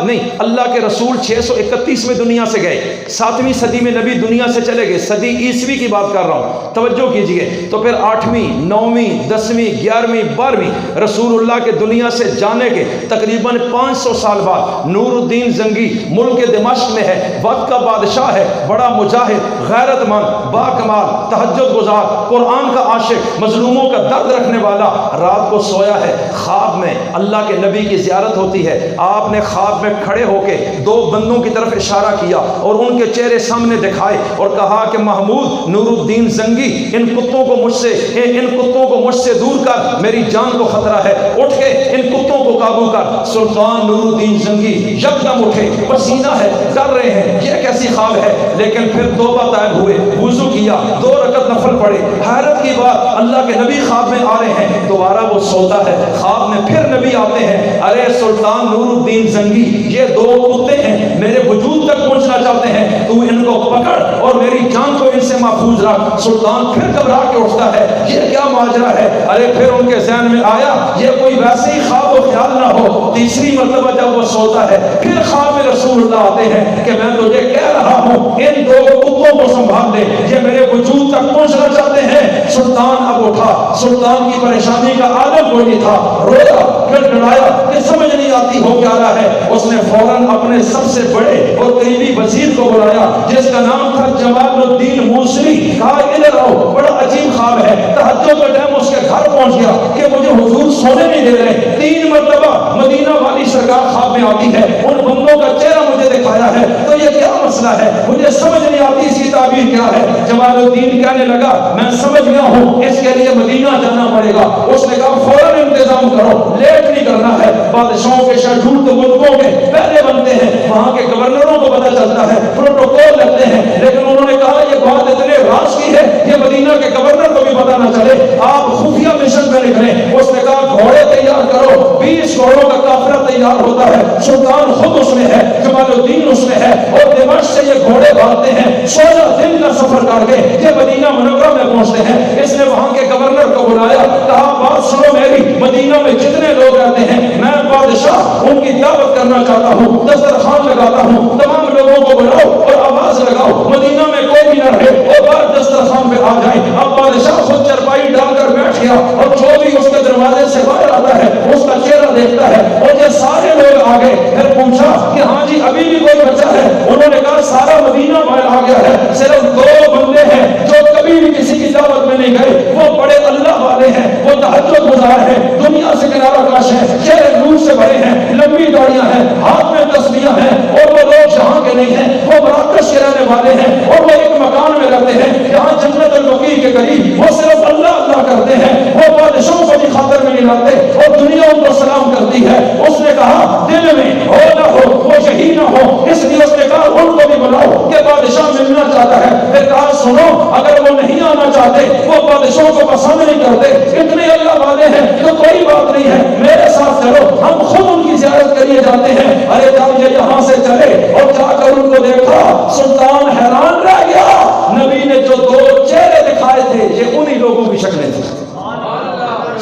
نہیں، اللہ کے رسول 631 میں دنیا سے گئے، 7ویں صدی میں نبی دنیا سے چلے گئے، صدی عیسوی کی بات کر رہا ہوں، توجہ کیجئے۔ تو پھر 8ویں، 9ویں، 10ویں، 11ویں، 12ویں رسول اللہ کے دنیا سے جانے کے تقریباً 500 سال بعد نور الدین زنگی ملک دمشق میں ہے، وقت کا بادشاہ ہے، بڑا مجاہد، غیرت مند، با کمال، تہجد گزار، قرآن کا عاشق، مظلوموں کا درد رکھنے والا، رات کو سویا ہے، خواب میں اللہ کے نبی کی زیارت ہوتی ہے، آپ نے خواب میں کھڑے ہو کے 2 بندوں کی طرف اشارہ کیا اور ان کے چہرے سامنے دکھائے اور کہا کہ محمود، نور الدین زنگی، ان کتوں کو مجھ سے دور کر، میری جان کو خطرہ ہے، اٹھ کے ان کتوں کو قابو کر۔ سلطان نور الدین زنگی یکدم اٹھے، پسینہ ہے، ڈر رہے ہیں یہ کیسی خواب ہے، لیکن پھر توبہ طائب ہوئے، وضو کیا، 2 رکعت نفل پڑھے۔ حیرت کی بات، اللہ کے نبی خواب میں آ رہے ہیں، دوبارہ وہ سوتا ہے، خواب میں پھر نبی آتے ہیں، ارے سلطان نور الدین زنگی، یہ 2 کتے ہیں، میرے وجود تک پہنچنا چاہتے ہیں، تو ان کو پکڑ اور میری جان کو ان سے محفوظ رکھ۔ سلطان پھر گھبرا کے اٹھتا ہے، یہ کیا ماجرا ہے؟ ارے پھر ان کے ذہن میں آیا یہ کوئی ویسے ہی خواب و خیال نہ ہو۔ تیسری مرتبہ جب وہ سوتا ہے، پھر خواب میں رسول اللہ آتے ہیں کہ میں تجھے کہہ رہا ہوں ان 2 کتوں کو سنبھال لے، یہ میرے وجود تک پہنچنا چاہتے ہیں۔ سلطان اب اٹھا، سلطان کی پریشانی کا عالم کوئی نہیں تھا، رویا، پھر ڈرایا کہ سمجھ نہیں آتی ہو کیا رہا ہے۔ اس نے فوراً اپنے سب سے بڑے اور قریبی وزیر کو بلایا جس کا نام تھا جمال الدین موصلی، کہا ادھر آؤ، بڑا عجیب خواب ہے۔ تہجد کا ٹائم اس کے گھر پہنچ گیا کہ مجھے حضور سونے نہیں دے رہے، 3 مرتبہ مدینہ والی سرکار خواب میں آتی ہے، ان بندوں کا چہرہ مجھے دکھایا ہے، تو یہ کیا مسئلہ ہے، مجھے سمجھ نہیں آتی اس کی تعبیر کیا ہے۔ جمال الدین کہنے لگا میں سمجھ گیا ہوں، اس کے لیے مدینہ جانا پڑے گا۔ اس نے کہا فوراً انتظام کرو، لیٹ نہیں کرنا ہے۔ بادشاہوں کے شیڈول تو ملکوں کے پہلے بنتے ہیں، وہاں کے گورنروں کو پتہ چلتا ہے، پروٹوکول لگتے ہیں، لیکن انہوں نے کہا یہ بات اتنے راز کی ہے یہ مدینہ کے گورنر کو بھی پتہ نہ چلے، آپ خفیہ مشن پہ نکلیں۔ اس نے کہا گھوڑے تیار کرو، 20 گھوڑوں کا قافلہ تیار ہوتا ہے، سلطان خود اس میں ہے، جمال الدین اس میں ہے، اور دمشق سے یہ گھوڑے بھاگتے ہیں، 16 دن کا سفر کر کے یہ مدینہ منورہ میں پہنچتے ہیں۔ اس نے وہاں کے گورنر کو بلایا، کہا بات سنو میری، مدینہ میں جتنے لوگ رہتے ہیں میں بادشاہ ان کی دعوت کرنا چاہتا ہوں، دسترخوان لگاتا ہوں، تمام لوگوں کو بلاؤ اور آواز لگاؤ، مدینہ میں کوئی بھی نہ رہے اور بار دسترخوان پہ آ جائیں۔ اب بادشاہ خود چرپائی ڈال کر بیٹھ گیا اور جو بھی اس کے دروازے سے باہر آتا ہے اس کا چہرہ دیکھتا ہے، اور یہ سارے لوگ آ گئے۔ پھر پوچھا کہ ہاں جی ابھی بھی کوئی بچا ہے؟ انہوں نے کہا سارا مدینہ باہر آ گیا ہے، صرف 2 بندے ہیں جو کبھی بھی کسی کی دعوت میں نہیں گئے، وہ بڑے اللہ والے ہیں، وہ تہجد گزار ہیں، دنیا سے کنارہ کاش ہیں، چہرے نور سے بھرے ہیں، لمبی داڑیاں ہیں، ہاتھ میں تسبیحاں ہیں، اور وہ لوگ جہاں کے نہیں ہیں، وہ مراکش کے رہنے والے ہیں، اور وہ ایک مکان میں رہتے ہیں جہاں جنت البقیع کے قریب، وہ صرف اللہ اللہ کرتے ہیں، وہ بادشاہوں کو بھی خاطر میں نہیں لاتے، اور دنیا ان کو سلام کرتی ہے۔ اس نے کہا دل میں ہو نہ ہو وہ یہی نہ ہو، اس لیے اس نے کہا ان کو بھی بلاؤ کہ بادشاہ ملنا چاہتا ہے۔ پھر کہا سنو اگر وہ نہیں آنا چاہتے، وہ بادشاہوں کو پسند نہیں کرتے، اتنے اللہ والے ہیں تو کوئی بات نہیں ہے، میرے ساتھ چلو، ہم خود ان کی زیارت کریے جاتے ہیں۔ ارے جب یہ یہاں سے چلے اور جا کر ان کو دیکھا، سلطان حیران رہ گیا، نبی نے جو 2 چہرے دکھائے تھے یہ انہی لوگوں کی شکلیں تھیں۔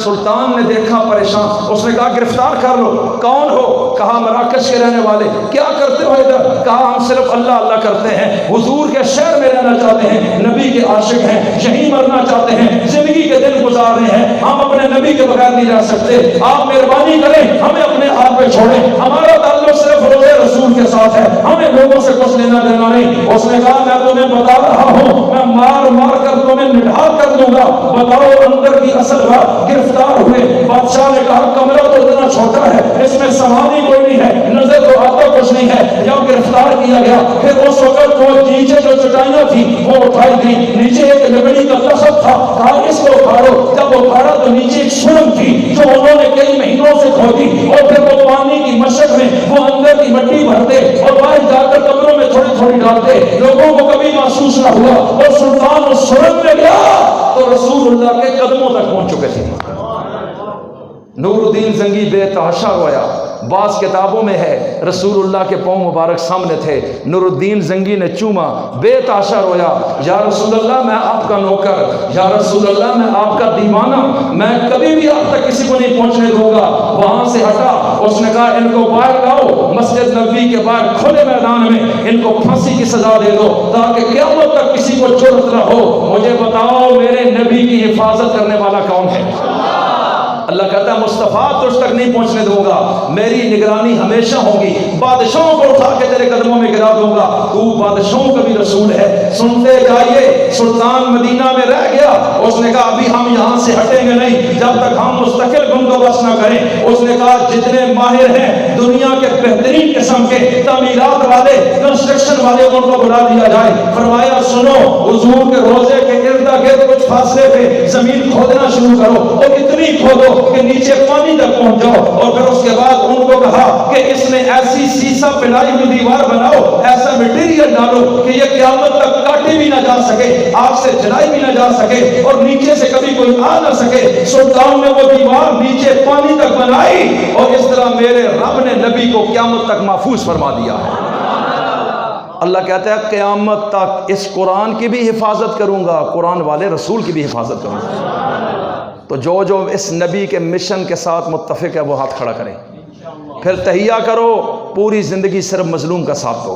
سلطان نے دیکھا پریشان، اس نے کہا گرفتار کر لو، کون ہو؟ کہا مراکش کے رہنے والے۔ کیا کرتے ہو ادھر؟ کہا ہم صرف اللہ اللہ کرتے ہیں، حضور کے شہر میں رہنا چاہتے ہیں، نبی کے عاشق ہیں، یہیں مرنا چاہتے ہیں، زندگی کے دن گزار رہے ہیں، ہم اپنے نبی کے بغیر نہیں رہ سکتے، آپ مہربانی کریں ہمیں اپنے آپ پہ چھوڑیں، ہمارا تعلق صرف روزے رسول کے ساتھ ہے، ہمیں لوگوں سے کچھ لینا دینا نہیں۔ اس نے کہا میں تمہیں بتا رہا ہوں، میں مار مار کر تمہیں نڈھال کر دوں گا، بتاؤ اندر کی اصل بات۔ گرفتار ہوئے، بادشاہ نے کہا کمرہ تو اتنا چھوٹا ہے، اس میں سامان ہی کوئی نہیں ہے، نظر تو آتا کچھ نہیں ہے۔ جب گرفتار کیا گیا پھر اس وقت وہ نیچے جو چٹائیاں تھی وہ اٹھائی گئی، نیچے ایک لکڑی کا تخت تھا، کہا اس کو اکھاڑو۔ جب اکھاڑا تو نیچے ایک سرنگ تھی جو انہوں نے کئی مہینوں سے کھودی، اور پھر وہ پانی کی مشق میں وہ اندر کی مٹی بھرتے اور باہر جا کر قبروں میں تھوڑی تھوڑی ڈالتے، لوگوں کو کبھی محسوس نہ ہوا۔ اور سلطان اس سرنگ میں گیا تو رسول اللہ کے قدموں تک پہنچ چکے تھے۔ نور الدین زنگی بے تحاشا رویا، بعض کتابوں میں ہے رسول اللہ کے پاؤں مبارک سامنے تھے، نور الدین زنگی نے چوما، بے تحاشا رویا، یا رسول اللہ میں آپ کا نوکر، یا رسول اللہ میں آپ کا دیوانہ، میں کبھی بھی آپ تک کسی کو نہیں پہنچنے دوں گا۔ وہاں سے ہٹا، اس نے کہا ان کو باہر لاؤ، مسجد نبوی کے باہر کھلے میدان میں ان کو پھانسی کی سزا دے دو تاکہ قیامت تک کسی کو جرأت نہ ہو۔ مجھے بتاؤ میرے نبی کی حفاظت کرنے والا کون ہے؟ اللہ کہتا ہے مصطفیٰ تجھ تک نہیں پہنچنے دوں گا، میری نگرانی ہمیشہ ہوگی، بادشاہوں کو اٹھا کے تیرے قدموں میں گرا دوں گا، تو بادشاہوں کا بھی رسول ہے۔ سنتے جائیے، سلطان مدینہ میں رہ گیا، اس نے کہا ابھی ہم یہاں سے ہٹیں گے نہیں جب تک ہم مستقل بندوبست نہ کریں۔ اس نے کہا جتنے ماہر ہیں دنیا کے بہترین قسم کے تعمیرات والے، کنسٹرکشن والے، ان کو بلا دیا جائے۔ فرمایا سنو، حضور کے روزے کے ارد گرد کچھ فاصلے پہ زمین کھودنا شروع کرو، اور اتنی کھودو کہ نیچے پانی تک پہنچ جاؤ، اور پھر اس کے بعد ان کو کہا کہ اس میں ایسی سیسا پلائی ہوئی دیوار بناؤ، ایسا مٹیریل ڈالو کہ یہ قیامت تک کاٹی بھی نہ جا سکے، آگ سے جلائی بھی نہ جا سکے، اور نیچے سے کبھی کوئی آ نہ سکے۔ سلطان نے وہ دیوار نیچے پانی تک بنائی، اور اس طرح میرے رب نے نبی کو قیامت تک محفوظ فرما دیا ہے۔ اللہ کہتا ہے قیامت تک اس قرآن کی بھی حفاظت کروں گا، قرآن والے رسول کی بھی حفاظت کروں گا۔ تو جو اس نبی کے مشن کے ساتھ متفق ہے وہ ہاتھ کھڑا کرے، پھر تہیہ کرو، پوری زندگی صرف مظلوم کا ساتھ دو۔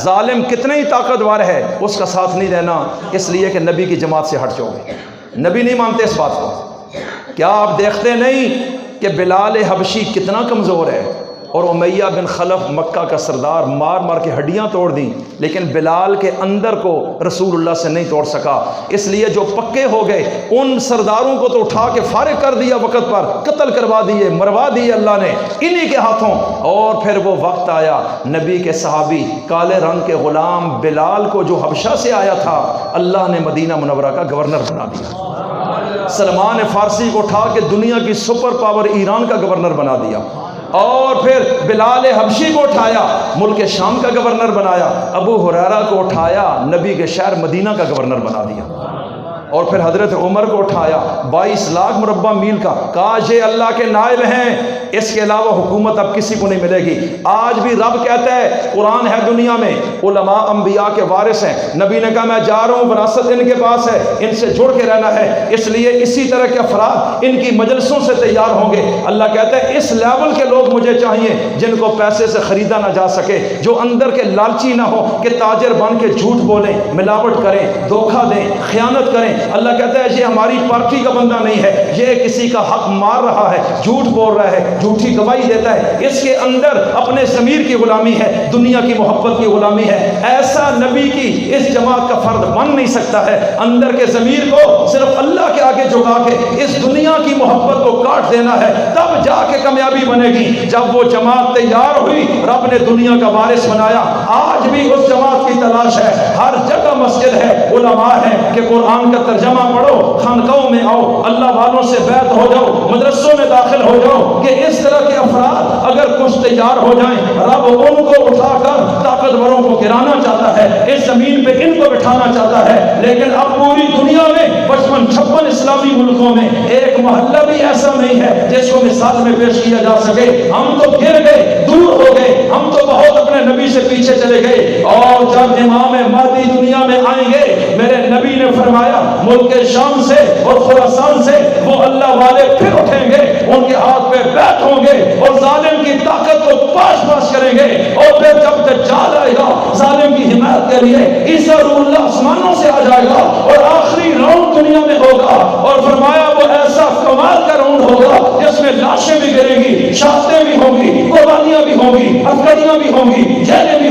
ظالم کتنے ہی طاقتور ہے اس کا ساتھ نہیں دینا، اس لیے کہ نبی کی جماعت سے ہٹ جاؤ گے۔ نبی نہیں مانتے اس بات کو۔ کیا آپ دیکھتے نہیں کہ بلال حبشی کتنا کمزور ہے، اور امیہ بن خلف مکہ کا سردار مار مار کے ہڈیاں توڑ دیں، لیکن بلال کے اندر کو رسول اللہ سے نہیں توڑ سکا۔ اس لیے جو پکے ہو گئے ان سرداروں کو تو اٹھا کے فارغ کر دیا، وقت پر قتل کروا دیے، مروا دیے اللہ نے انہی کے ہاتھوں۔ اور پھر وہ وقت آیا، نبی کے صحابی کالے رنگ کے غلام بلال کو جو حبشہ سے آیا تھا، اللہ نے مدینہ منورہ کا گورنر بنا دیا۔ سلمان فارسی کو اٹھا کے دنیا کی سپر پاور ایران کا گورنر بنا دیا، اور پھر بلال حبشی کو اٹھایا ملک شام کا گورنر بنایا، ابو ہریرہ کو اٹھایا نبی کے شہر مدینہ کا گورنر بنا دیا، اور پھر حضرت عمر کو اٹھایا 22 لاکھ مربع میل کا، کاش یہ اللہ کے نائب ہیں، اس کے علاوہ حکومت اب کسی کو نہیں ملے گی۔ آج بھی رب کہتا ہے قرآن ہے دنیا میں، علماء انبیاء کے وارث ہیں، نبی نے کہا میں جا رہا ہوں، وراثت ان کے پاس ہے، ان سے جڑ کے رہنا ہے، اس لیے اسی طرح کے افراد ان کی مجلسوں سے تیار ہوں گے۔ اللہ کہتا ہے اس لیول کے لوگ مجھے چاہیے جن کو پیسے سے خریدا نہ جا سکے، جو اندر کے لالچی نہ ہو کہ تاجر بن کے جھوٹ بولیں، ملاوٹ کریں، دھوکہ دیں، خیانت کریں۔ اللہ کہتا ہے یہ ہماری پارٹی کا بندہ نہیں ہے، یہ کسی کا حق مار رہا ہے، جھوٹ بول رہا ہے، جھوٹی گواہی دیتا ہے، اس کے اندر اپنے ضمیر کی غلامی ہے، دنیا کی محبت کی غلامی ہے۔ ایسا نبی کی اس جماعت کا فرد بن نہیں سکتا ہے، اندر کے ضمیر کو صرف اللہ کے آگے جھکا کے اس دنیا کی محبت کو کاٹ دینا ہے، تب جا کے کامیابی بنے گی۔ جب وہ جماعت تیار ہوئی رب نے دنیا کا وارث بنایا۔ آج بھی اس جماعت کی تلاش ہے، ہر جگہ مسجد ہے، علماء ہے کہ قرآن کا ترجمہ پڑھو، خانقاہوں میں آؤ، اللہ والوں سے بیعت ہو جاؤ، مدرسوں میں داخل ہو جاؤ، کہ اس طرح کے افراد اگر کچھ تیار ہو جائیں رب ان کو اٹھا کر طاقتوروں کو گرانا چاہتا ہے، اس زمین پہ ان کو بٹھانا چاہتا ہے۔ لیکن اب پوری دنیا میں 55 اسلامی ملکوں میں ایک محلہ بھی ایسا نہیں ہے جس کو مثال میں پیش کیا جا سکے۔ ہم تو گر گئے، دور ہو گئے، ہم تو بہت اپنے نبی سے پیچھے چلے گئے، اور جب امام مہدی دنیا میں آئیں گے میرے نبی نے فرمایا ملک شام سے اور خراسان سے وہ اللہ والے پھر اٹھیں گے، ان کے ہاتھ پہ بیعت ہوں گے اور ظالم کی طاقت کو پاش پاش کریں گے، اور پھر جب دجال آئے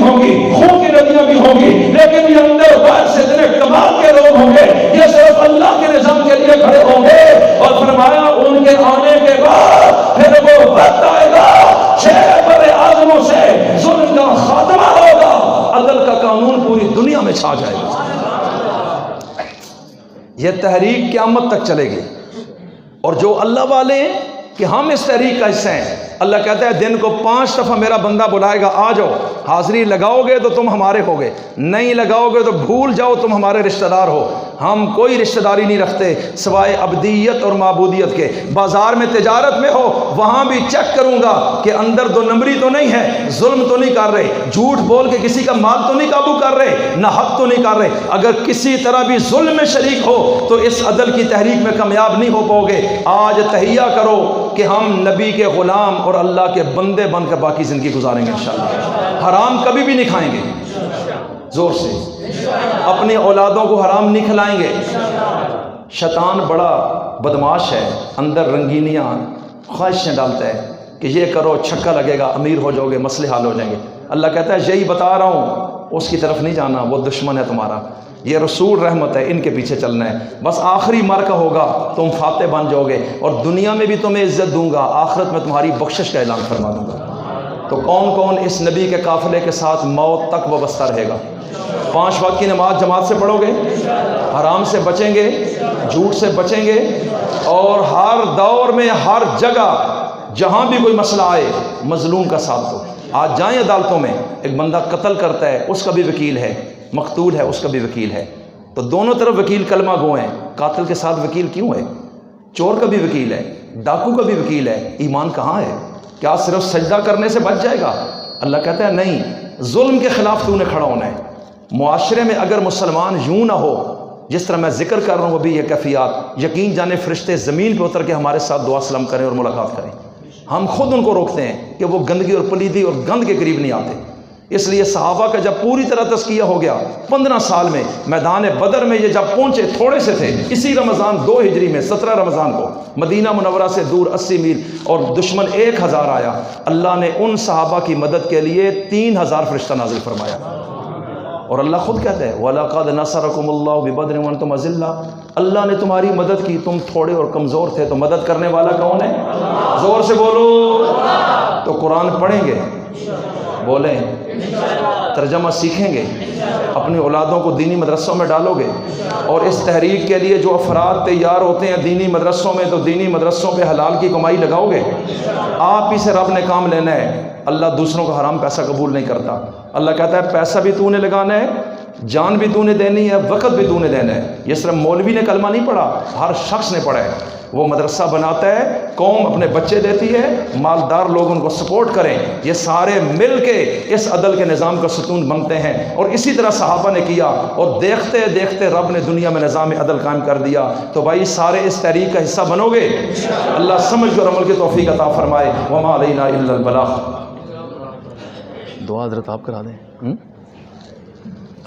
ہوں گی، خون کی ندیاں بھی ہوں گی، لیکن یہ اندر باہر سے اتنے کمال کے لوگ ہوں گے، یہ صرف اللہ کے نظام کے لیے کھڑے ہوں گے۔ اور فرمایا ان کے آنے کے بعد پھر وہ وقت آئے گا 6 بڑے اعظموں سے ظلم کا خاتمہ ہوگا، عدل کا قانون پوری دنیا میں چھا جائے گا۔ یہ تحریک قیامت تک چلے گی، اور جو اللہ والے ہیں کہ ہم اس تحریک کا حصہ ہیں، اللہ کہتا ہے دن کو 5 دفعہ میرا بندہ بلائے گا، آ جاؤ، حاضری لگاؤ گے تو تم ہمارے ہوگے، نہیں لگاؤ گے تو بھول جاؤ تم ہمارے رشتہ دار ہو۔ ہم کوئی رشتہ داری نہیں رکھتے سوائے عبدیت اور معبودیت کے۔ بازار میں تجارت میں ہو، وہاں بھی چیک کروں گا کہ اندر 2 نمبری تو نہیں ہے، ظلم تو نہیں کر رہے، جھوٹ بول کے کسی کا مال تو نہیں قابو کر رہے، نہ حق تو نہیں کر رہے۔ اگر کسی طرح بھی ظلم میں شریک ہو تو اس عدل کی تحریک میں کامیاب نہیں ہو پاؤ گے۔ آج تہیہ کرو کہ ہم نبی کے غلام اور اللہ کے بندے بن کر باقی زندگی گزاریں گے انشاءاللہ۔ حرام کبھی بھی نہیں کھائیں گے، زور سے اپنی اولادوں کو حرام نہیں کھلائیں گے۔ شیطان بڑا بدماش ہے، اندر رنگینیاں خواہشیں ڈالتا ہے کہ یہ کرو، چھکا لگے گا، امیر ہو جاؤ گے، مسئلے حل ہو جائیں گے۔ اللہ کہتا ہے یہی بتا رہا ہوں، اس کی طرف نہیں جانا، وہ دشمن ہے تمہارا، یہ رسول رحمت ہے، ان کے پیچھے چلنا ہے۔ بس آخری مرکہ ہوگا، تم فاتح بن جاؤ گے، اور دنیا میں بھی تمہیں عزت دوں گا، آخرت میں تمہاری بخشش کا اعلان فرما دوں گا۔ تو کون کون اس نبی کے قافلے کے ساتھ موت تک وابستہ رہے گا؟ 5 وقت کی نماز جماعت سے پڑھو گے، حرام سے بچیں گے، جھوٹ سے بچیں گے، اور ہر دور میں ہر جگہ جہاں بھی کوئی مسئلہ آئے مظلوم کا ساتھ دو۔ آج جائیں عدالتوں میں، ایک بندہ قتل کرتا ہے، اس کا بھی وکیل ہے، مقتول ہے، اس کا بھی وکیل ہے، تو دونوں طرف وکیل کلمہ گو ہیں۔ قاتل کے ساتھ وکیل کیوں ہے؟ چور کا بھی وکیل ہے، ڈاکو کا بھی وکیل ہے۔ ایمان کہاں ہے؟ کیا صرف سجدہ کرنے سے بچ جائے گا؟ اللہ کہتا ہے نہیں، ظلم کے خلاف تو نے کھڑا ہونا ہے۔ معاشرے میں اگر مسلمان یوں نہ ہو جس طرح میں ذکر کر رہا ہوں ابھی یہ کیفیات، یقین جانے فرشتے زمین پہ اتر کے ہمارے ساتھ دعا سلام کریں اور ملاقات کریں۔ ہم خود ان کو روکتے ہیں کہ وہ گندگی اور پلیدی اور گند کے قریب نہیں آتے۔ اس لیے صحابہ کا جب پوری طرح تزکیہ ہو گیا 15 سال میں، میدان بدر میں یہ جب پہنچے تھوڑے سے تھے، اسی رمضان 2 ہجری میں 17 رمضان کو مدینہ منورہ سے دور 80 میل، اور دشمن 1000 آیا، اللہ نے ان صحابہ کی مدد کے لیے 3000 فرشتہ نازل فرمایا۔ اور اللہ خود کہتا ہے وَلَقَدْ نَصَرَكُمُ اللَّهُ بِبَدْرٍ وَأَنْتُمْ أَذِلَّةٌ، اللہ نے تمہاری مدد کی، تم تھوڑے اور کمزور تھے، تو مدد کرنے والا کون ہے؟ زور سے بولو۔ تو قرآن پڑھیں گے، بولیں، ترجمہ سیکھیں گے، اپنی اولادوں کو دینی مدرسوں میں ڈالو گے، اور اس تحریک کے لیے جو افراد تیار ہوتے ہیں دینی مدرسوں میں، تو دینی مدرسوں پہ حلال کی کمائی لگاؤ گے۔ آپ ہی سے رب نے کام لینا ہے، اللہ دوسروں کا حرام پیسہ قبول نہیں کرتا۔ اللہ کہتا ہے پیسہ بھی تو نے لگانا ہے، جان بھی تو نے دینی ہے، وقت بھی تو نے دینا ہے۔ یہ صرف مولوی نے کلمہ نہیں پڑھا، ہر شخص نے پڑھا ہے۔ وہ مدرسہ بناتا ہے، قوم اپنے بچے دیتی ہے، مالدار لوگ ان کو سپورٹ کریں، یہ سارے مل کے اس عدل کے نظام کا ستون بنتے ہیں۔ اور اسی طرح صحابہ نے کیا، اور دیکھتے دیکھتے رب نے دنیا میں نظام عدل قائم کر دیا۔ تو بھائی سارے اس تحریک کا حصہ بنو گے؟ اللہ سمجھ کر عمل کی توفیق عطا فرمائے۔ وما علینا الا البلاغ۔ دعا حضرت آپ کرا دیں۔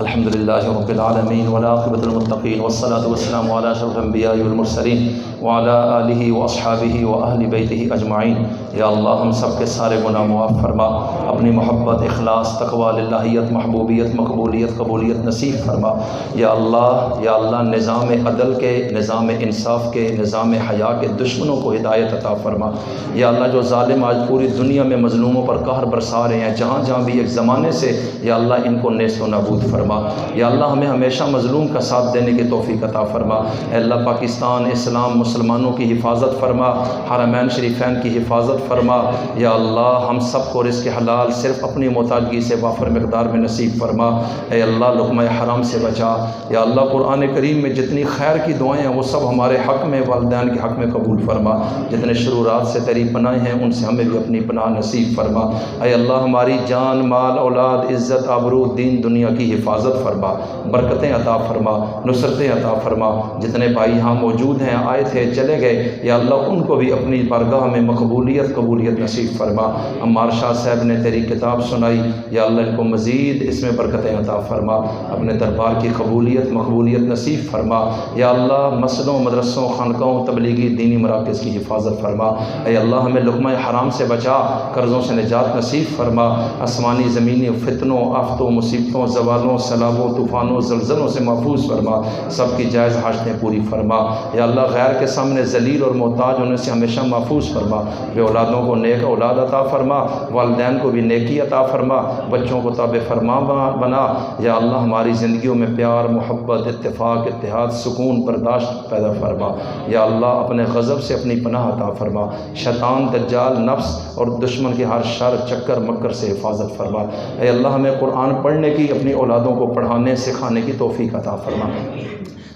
الحمدللہ رب العالمین والعاقبۃ للمتقین والصلاۃ والسلام علی اشرف الانبیاء والمرسلین وعلی آلہ واصحابہ واہل بیتہ اجمعین۔ یا اللہ ہم سب کے سارے گناہ معاف فرما، اپنی محبت، اخلاص، تقوی، للہیت، محبوبیت، مقبولیت، قبولیت نصیب فرما۔ یا اللہ نظام عدل کے، نظام انصاف کے، نظام حیا کے دشمنوں کو ہدایت عطا فرما۔ یا اللہ جو ظالم آج پوری دنیا میں مظلوموں پر قہر برسا رہے ہیں، جہاں جہاں بھی ایک زمانے سے، یا اللہ ان کو نیست و نابود فرما۔ یا اللہ ہمیں ہمیشہ مظلوم کا ساتھ دینے کی توفیق عطا فرما۔ اے اللہ پاکستان، اسلام، مسلمانوں کی حفاظت فرما، حرمین شریفین کی حفاظت فرما۔ یا اللہ ہم سب کو رزق حلال صرف اپنی محتاجگی سے وافر مقدار میں نصیب فرما۔ اے اللہ لقمہ حرام سے بچا۔ یا اللہ قرآن کریم میں جتنی خیر کی دعائیں ہیں وہ سب ہمارے حق میں، والدین کے حق میں قبول فرما۔ جتنے شرورات سے تیری پناہ ہیں ان سے ہمیں بھی اپنی پناہ نصیب فرما۔ اے اللہ ہماری جان، مال، اولاد، عزت، آبرو، دین، دنیا کی حفاظت فرما، برکتیں عطا فرما، نصرتیں عطا فرما۔ جتنے بھائی یہاں موجود ہیں، آئے تھے، چلے گئے، یا اللہ ان کو بھی اپنی بارگاہ میں مقبولیت قبولیت نصیب فرما۔ عمار شاہ صاحب نے تیری کتاب سنائی، یا اللہ ان کو مزید اس میں برکتیں عطا فرما، اپنے دربار کی قبولیت مقبولیت نصیب فرما۔ یا اللہ مسجدوں مدرسوں خانقاہوں تبلیغی دینی مراکز کی حفاظت فرما۔ اے اللہ ہمیں لقمہ حرام سے بچا، قرضوں سے نجات نصیب فرما، آسمانی زمینی فتنوں آفتوں مصیبتوں زوالوں سیلابوں طوفانوں زلزلوں سے محفوظ فرما، سب کی جائز حاجتیں پوری فرما۔ یا اللہ غیر کے سامنے ذلیل اور محتاج ہونے سے ہمیشہ محفوظ فرما، بے اولادوں کو نیک اولاد عطا فرما، والدین کو بھی نیکی عطا فرما، بچوں کو تابع فرما بنا۔ یا اللہ ہماری زندگیوں میں پیار محبت اتفاق اتحاد سکون برداشت پیدا فرما۔ یا اللہ اپنے غضب سے اپنی پناہ عطا فرما، شیطان دجال نفس اور دشمن کے ہر شر چکر مکر سے حفاظت فرما۔ اے اللہ ہمیں قرآن پڑھنے کی اپنی اولادوں کو پڑھانے سکھانے کی توفیق عطا فرما۔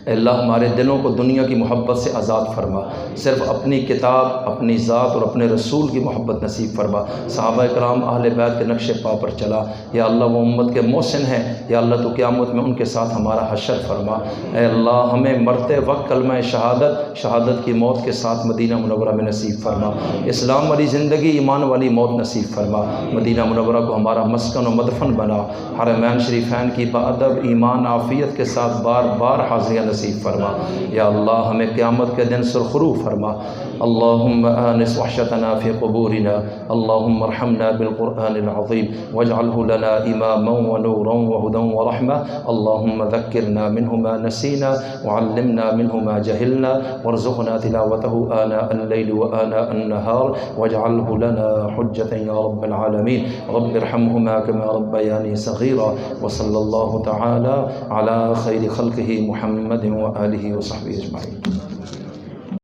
اے اللہ ہمارے دلوں کو دنیا کی محبت سے آزاد فرما، صرف اپنی کتاب اپنی ذات اور اپنے رسول کی محبت نصیب فرما۔ صحابہ کرام اہل بیت کے نقش پا پر چلا، یا اللہ وہ امت کے محسن ہیں، یا اللہ تو قیامت میں ان کے ساتھ ہمارا حشر فرما۔ اے اللہ ہمیں مرتے وقت کلمہ شہادت کی موت کے ساتھ مدینہ منورہ میں نصیب فرما، اسلام والی زندگی ایمان والی موت نصیب فرما، مدینہ منورہ کو ہمارا مسکن و مدفن بنا، حرمین شریفین کی بادب ایمان عافیت کے ساتھ بار بار حاضریاں نصیب فرما۔ یا اللہ ہمیں قیامت کے دن سرخرو فرما۔ اللہم آنس وحشتنا فی قبورنا، اللہم ارحمنا بالقرآن العظیم واجعلہ لنا اماما ونورا وہدا ورحمہ، اللہم ذکرنا منہ ما نسینا وعلمنا منہ ما جہلنا وارزقنا تلاوتہ آناء اللیل وآناء النہار واجعلہ لنا حجتا یا رب العالمین، رب ارحمہما کما ربیانی صغیرا، وصلی اللہ تعالی علی خیر خلقہ محمد وآلہ وصحبہ اجمعین۔